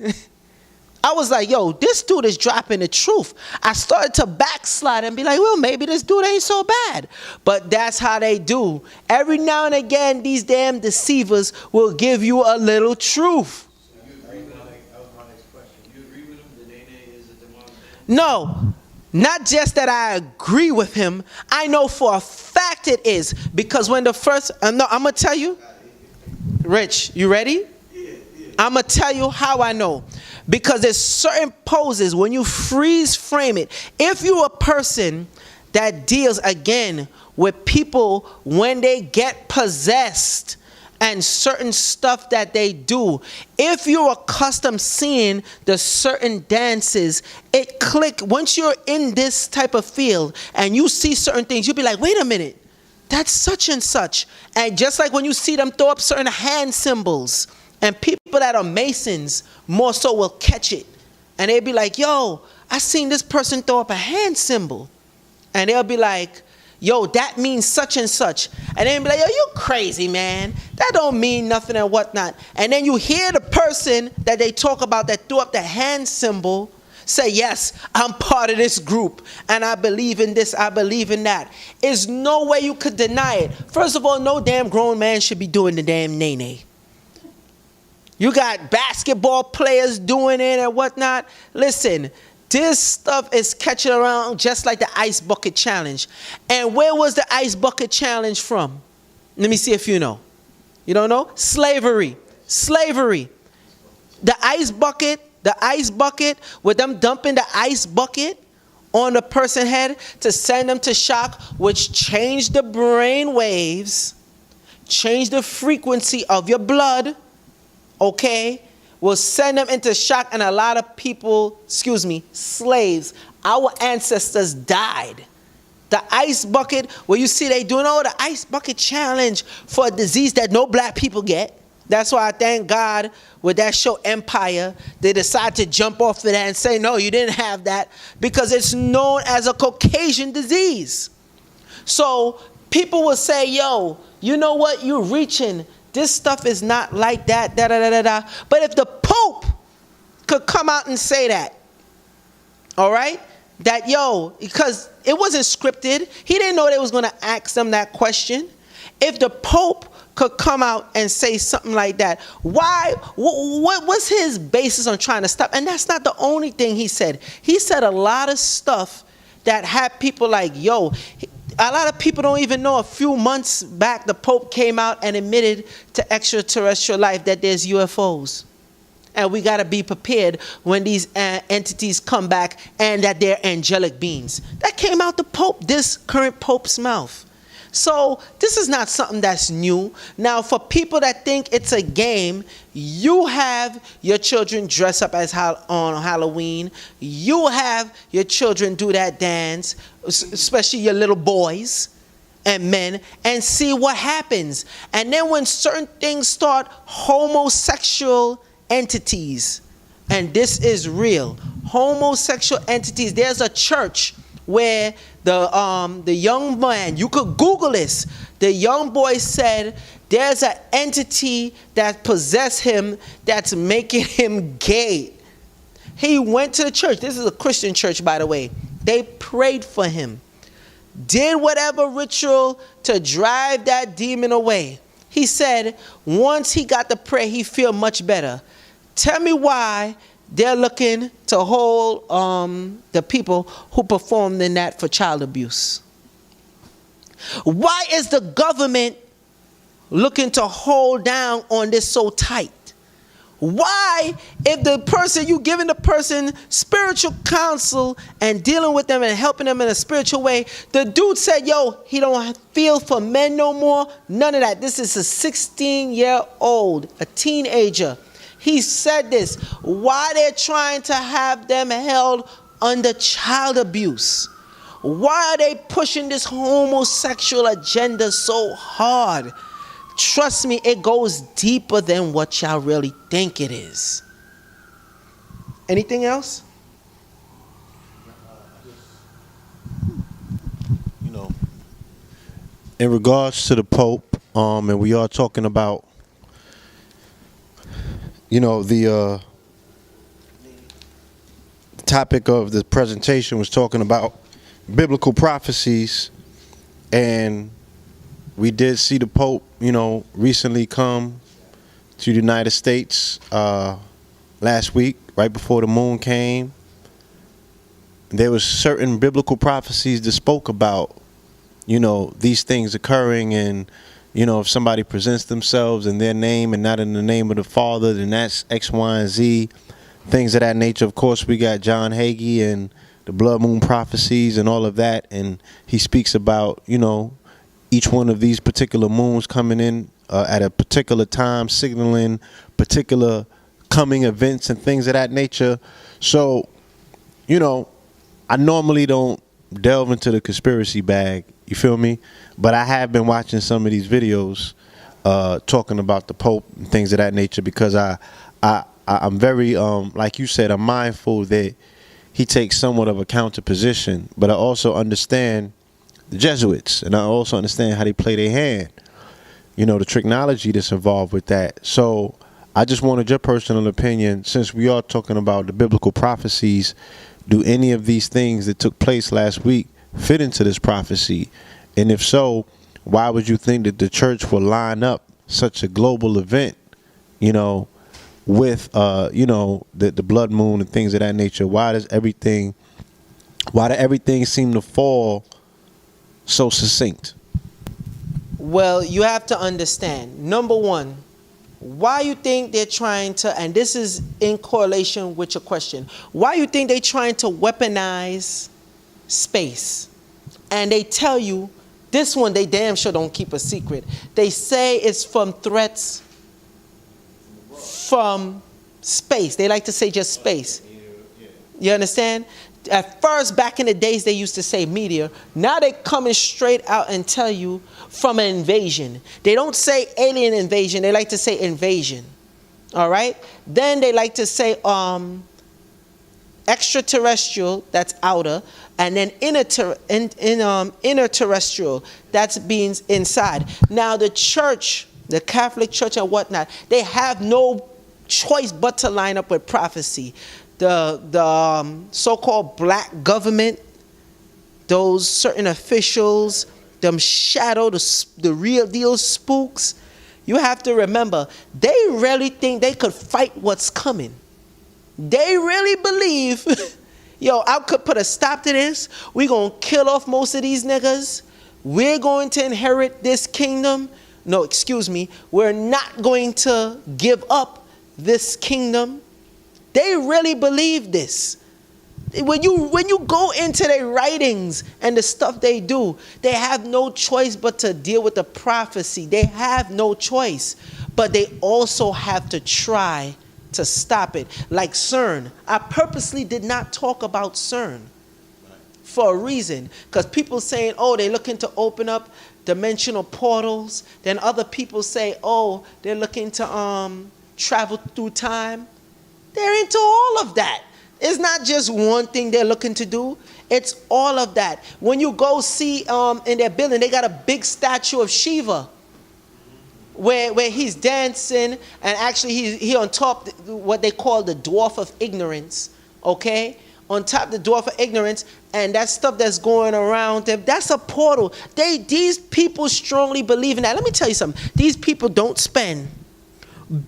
I was like, yo, this dude is dropping the truth. I started to backslide and be like, well, maybe this dude ain't so bad. But that's how they do. Every now and again, these damn deceivers will give you a little truth. So you agree with, that was my next question. You agree with him that Nene is a demonic? No, not just that I agree with him. I know for a fact it is. Because when the first, I'm going to tell you. Rich, you ready? Yeah. I'm going to tell you how I know. Because there's certain poses, when you freeze frame it, if you're a person that deals, again, with people when they get possessed and certain stuff that they do, if you're accustomed seeing the certain dances, it click. Once you're in this type of field and you see certain things, you'll be like, wait a minute, that's such and such. And just like when you see them throw up certain hand symbols, and people that are Masons more so will catch it. And they'll be like, yo, I seen this person throw up a hand symbol. And they'll be like, yo, that means such and such. And they'll be like, yo, you crazy, man. That don't mean nothing and whatnot. And then you hear the person that they talk about that threw up the hand symbol say, yes, I'm part of this group. And I believe in this, I believe in that. There's no way you could deny it. First of all, no damn grown man should be doing the damn Nene. You got basketball players doing it and whatnot. Listen, this stuff is catching around just like the ice bucket challenge. And where was the ice bucket challenge from? Let me see if you know. You don't know? Slavery. The ice bucket, with them dumping the ice bucket on the person's head to send them to shock, which changed the brain waves, changed the frequency of your blood, okay, will send them into shock, and a lot of people, slaves, our ancestors died. The ice bucket, where you see they doing the ice bucket challenge for a disease that no black people get. That's why I thank God with that show Empire, they decided to jump off of that and say, no, you didn't have that, because it's known as a Caucasian disease. So people will say, yo, you know what, you're reaching. This stuff is not like that, da-da-da-da-da. But if the Pope could come out and say that, all right, that, yo, because it wasn't scripted. He didn't know they was going to ask them that question. If the Pope could come out and say something like that, why, what was his basis on trying to stop? And that's not the only thing he said. He said a lot of stuff that had people like, yo, a lot of people don't even know a few months back the Pope came out and admitted to extraterrestrial life that there's UFOs. And we got to be prepared when these entities come back and that they're angelic beings. That came out the Pope, this current Pope's mouth. So this is not something that's new. Now, for people that think it's a game, you have your children dress up as on Halloween. You have your children do that dance, especially your little boys and men, and see what happens. And then when certain things start, homosexual entities, and this is real, homosexual entities, there's a church where the young man, you could Google this, the young boy said there's an entity that possessed him that's making him gay. He went to the church. This is a Christian church, by the way. They prayed for him. did whatever ritual to drive that demon away. He said once he got the prayer, he feel much better. Tell me why they're looking to hold the people who performed in that for child abuse. Why is the government looking to hold down on this so tight? Why, if the person, you giving the person spiritual counsel and dealing with them and helping them in a spiritual way, the dude said, yo, he don't feel for men no more. None of that. This is a 16-year-old, a teenager. He said this. Why they're trying to have them held under child abuse? Why are they pushing this homosexual agenda so hard? Trust me, it goes deeper than what y'all really think it is. Anything else? You know, in regards to the Pope, and we are talking about, you know, the topic of the presentation was talking about biblical prophecies, and we did see the Pope, you know, recently come to the United States last week, right before the moon came. There was certain biblical prophecies that spoke about, you know, these things occurring, and, you know, if somebody presents themselves in their name and not in the name of the Father, then that's X, Y, and Z, things of that nature. Of course, we got John Hagee and the blood moon prophecies and all of that, and he speaks about, you know, each one of these particular moons coming in at a particular time, signaling particular coming events and things of that nature. So, you know, I normally don't delve into the conspiracy bag, you feel me? But I have been watching some of these videos talking about the Pope and things of that nature, because I'm very, like you said, I'm mindful that he takes somewhat of a counter position, but I also understand the Jesuits, and I also understand how they play their hand, you know, the technology that's involved with that. So I just wanted your personal opinion, since we are talking about the biblical prophecies. Do any of these things that took place last week fit into this prophecy? And if so, why would you think that the church will line up such a global event, you know, with, you know, the blood moon and things of that nature? Why does everything seem to fall so succinct? Well, you have to understand, number one, why you think they're trying to, and this is in correlation with your question, why you think they're trying to weaponize space? And they tell you, this one they damn sure don't keep a secret. They say it's from threats from space. They like to say just space. You understand? At first, back in the days, they used to say meteor. Now they're coming straight out and tell you from an invasion. They don't say alien invasion. They like to say invasion. All right? Then they like to say extraterrestrial, that's outer, and then inner terrestrial, that's being inside. Now the church, the Catholic Church and whatnot, they have no choice but to line up with prophecy. The so-called black government, those certain officials, them shadow, the real deal spooks, you have to remember, they really think they could fight what's coming. They really believe, yo, I could put a stop to this. We're going to kill off most of these niggas. We're going to inherit this kingdom. No, excuse me. We're not going to give up this kingdom. They really believe this. When you go into their writings and the stuff they do, they have no choice but to deal with the prophecy. They have no choice. But they also have to try to stop it. Like CERN. I purposely did not talk about CERN for a reason. Because people saying, oh, they're looking to open up dimensional portals. Then other people say, oh, they're looking to travel through time. They're into all of that. It's not just one thing they're looking to do. It's all of that. When you go see in their building, they got a big statue of Shiva where he's dancing, and actually he on top, what they call the dwarf of ignorance, okay? on top of the door for ignorance, and that stuff that's going around them, that's a portal. These people strongly believe in that. Let me tell you something. These people don't spend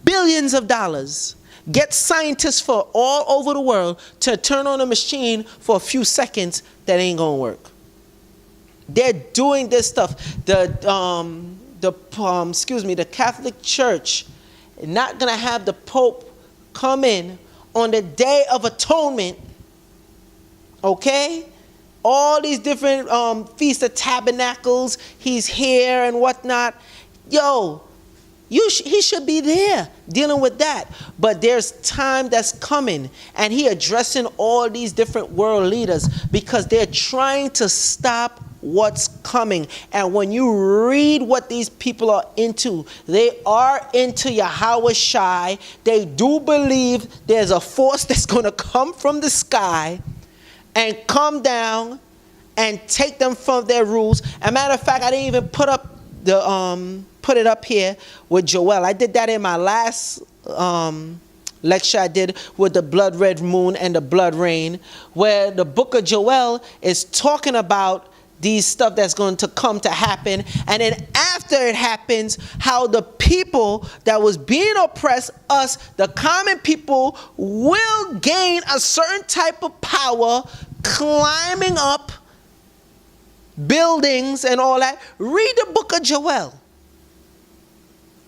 billions of dollars, get scientists for all over the world to turn on a machine for a few seconds that ain't gonna work. They're doing this stuff. The Catholic Church is not gonna have the Pope come in on the Day of Atonement. Okay, all these different Feast of Tabernacles, he's here and whatnot. Yo, he should be there dealing with that. But there's time that's coming, and he addressing all these different world leaders because they're trying to stop what's coming. And when you read what these people are into, they are into Yahweh Shai. They do believe there's a force that's going to come from the sky and come down and take them from their rules. As a matter of fact, I didn't even put it up here with Joel. I did that in my last lecture I did with the blood red moon and the blood rain, where the book of Joel is talking about these stuff that's going to come to happen. And then after it happens, how the people that was being oppressed, us, the common people, will gain a certain type of power, climbing up buildings and all that. Read the book of Joel.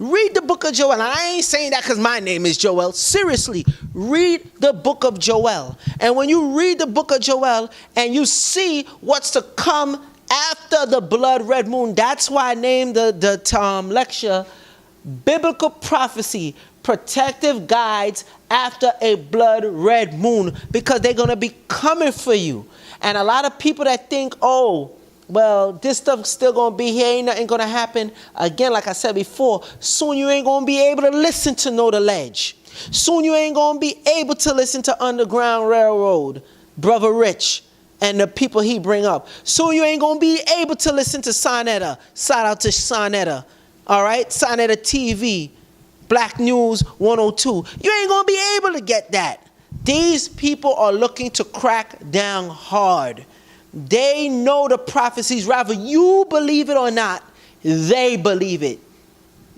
Read the book of Joel. And I ain't saying that because my name is Joel. Seriously, read the book of Joel. And when you read the book of Joel and you see what's to come after the blood red moon, that's why I named the lecture Biblical Prophecy, Protective Guides After a Blood Red Moon, because they're going to be coming for you. And a lot of people that think, oh, well, this stuff's still going to be here, ain't nothing going to happen. Again, like I said before, soon you ain't going to be able to listen to Know the Ledge. Soon you ain't going to be able to listen to Underground Railroad, Brother Rich, and the people he bring up. Soon you ain't going to be able to listen to Sonetta. Shout out to Sonetta. All right? Sonetta TV, Black News 102. You ain't going to be able to get that. These people are looking to crack down hard. They know the prophecies. Rather you believe it or not, they believe it.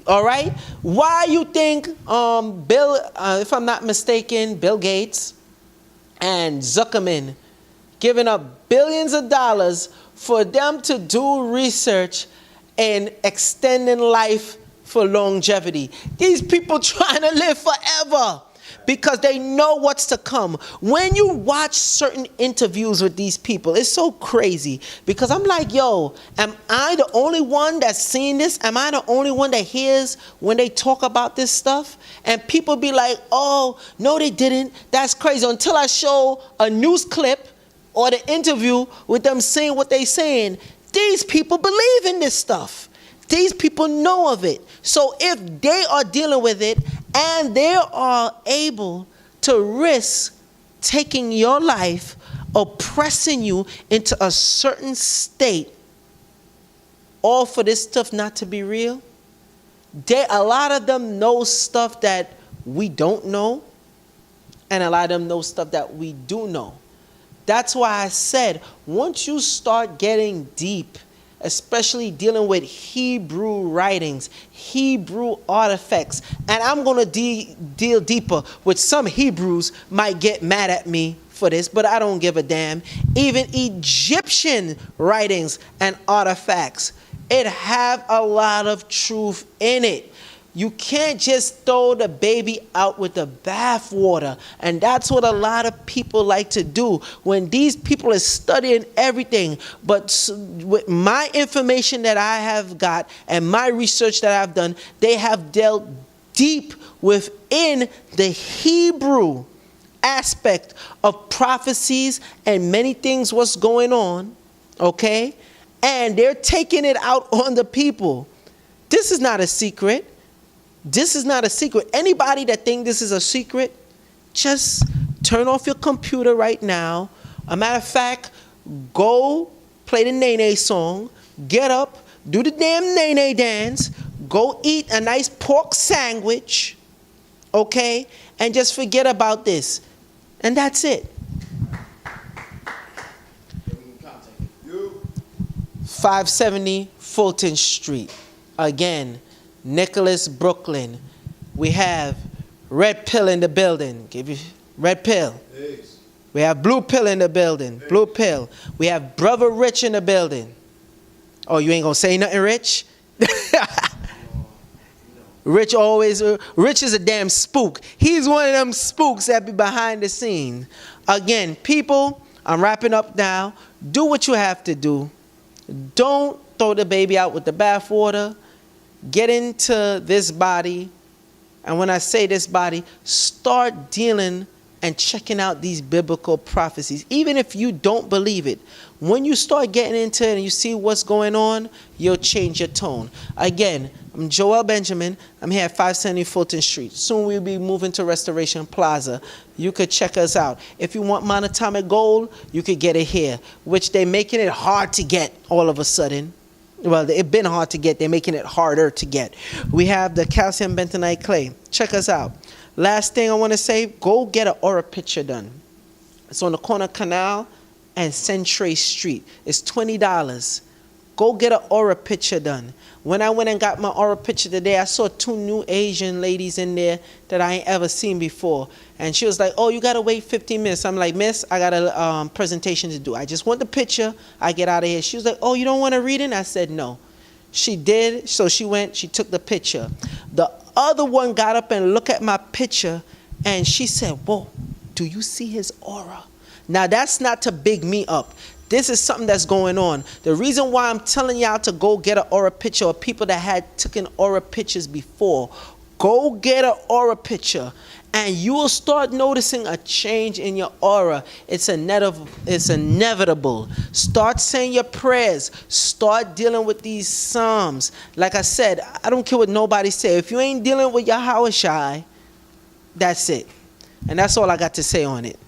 All right? Why you think if I'm not mistaken, Bill Gates and Zuckerman giving up billions of dollars for them to do research and extending life for longevity? These people trying to live forever because they know what's to come. When you watch certain interviews with these people, it's so crazy because I'm like, yo, am I the only one that's seeing this? Am I the only one that hears when they talk about this stuff? And people be like, oh, no, they didn't. That's crazy. Until I show a news clip or the interview with them saying what they saying, these people believe in this stuff. These people know of it. So if they are dealing with it and they are able to risk taking your life, oppressing you into a certain state, all for this stuff not to be real, a lot of them know stuff that we don't know, and a lot of them know stuff that we do know. That's why I said, once you start getting deep, especially dealing with Hebrew writings, Hebrew artifacts, and I'm going to deal deeper with some Hebrews might get mad at me for this, but I don't give a damn. Even Egyptian writings and artifacts, it have a lot of truth in it. You can't just throw the baby out with the bathwater. And that's what a lot of people like to do. When these people are studying everything, but with my information that I have got and my research that I've done, they have dealt deep within the Hebrew aspect of prophecies and many things what's going on, okay? And they're taking it out on the people. This is not a secret. This is not a secret. Anybody that think this is a secret, just turn off your computer right now. A matter of fact, go play the Nene song, get up, do the damn Nene dance, go eat a nice pork sandwich, okay? And just forget about this. And that's it. 570 Fulton Street. Again, Nicholas, Brooklyn. We have Red Pill in the building. Give you Red Pill. We have Blue Pill in the building. Blue Pill. We have Brother Rich in the building. Oh, you ain't gonna say nothing, Rich? Rich is a damn spook. He's one of them spooks that be behind the scene. Again, people, I'm wrapping up now. Do what you have to do. Don't throw the baby out with the bathwater. Get into this body. And when I say this body, start dealing and checking out these biblical prophecies. Even if you don't believe it, when you start getting into it and you see what's going on, you'll change your tone. Again, I'm Joel Benjamin. I'm here at 570 Fulton Street. Soon we'll be moving to Restoration Plaza. You could check us out. If you want monatomic gold, you could get it here, which they're making it hard to get all of a sudden. Well, it's been hard to get. They're making it harder to get. We have the calcium bentonite clay. Check us out. Last thing I want to say, go get an aura picture done. It's on the corner of Canal and Century Street. It's $20. Go get an aura picture done. When I went and got my aura picture today, I saw 2 new Asian ladies in there that I ain't ever seen before. And she was like, oh, you got to wait 15 minutes. I'm like, miss, I got a presentation to do. I just want the picture. I get out of here. She was like, oh, you don't want to read it? I said, no. She did. So she went, she took the picture. The other one got up and looked at my picture, and she said, whoa, do you see his aura? Now, that's not to big me up. This is something that's going on. The reason why I'm telling y'all to go get an aura picture, or people that had taken aura pictures before, go get an aura picture, and you will start noticing a change in your aura. It's inevitable. Start saying your prayers. Start dealing with these psalms. Like I said, I don't care what nobody say. If you ain't dealing with your Hawashai, that's it. And that's all I got to say on it.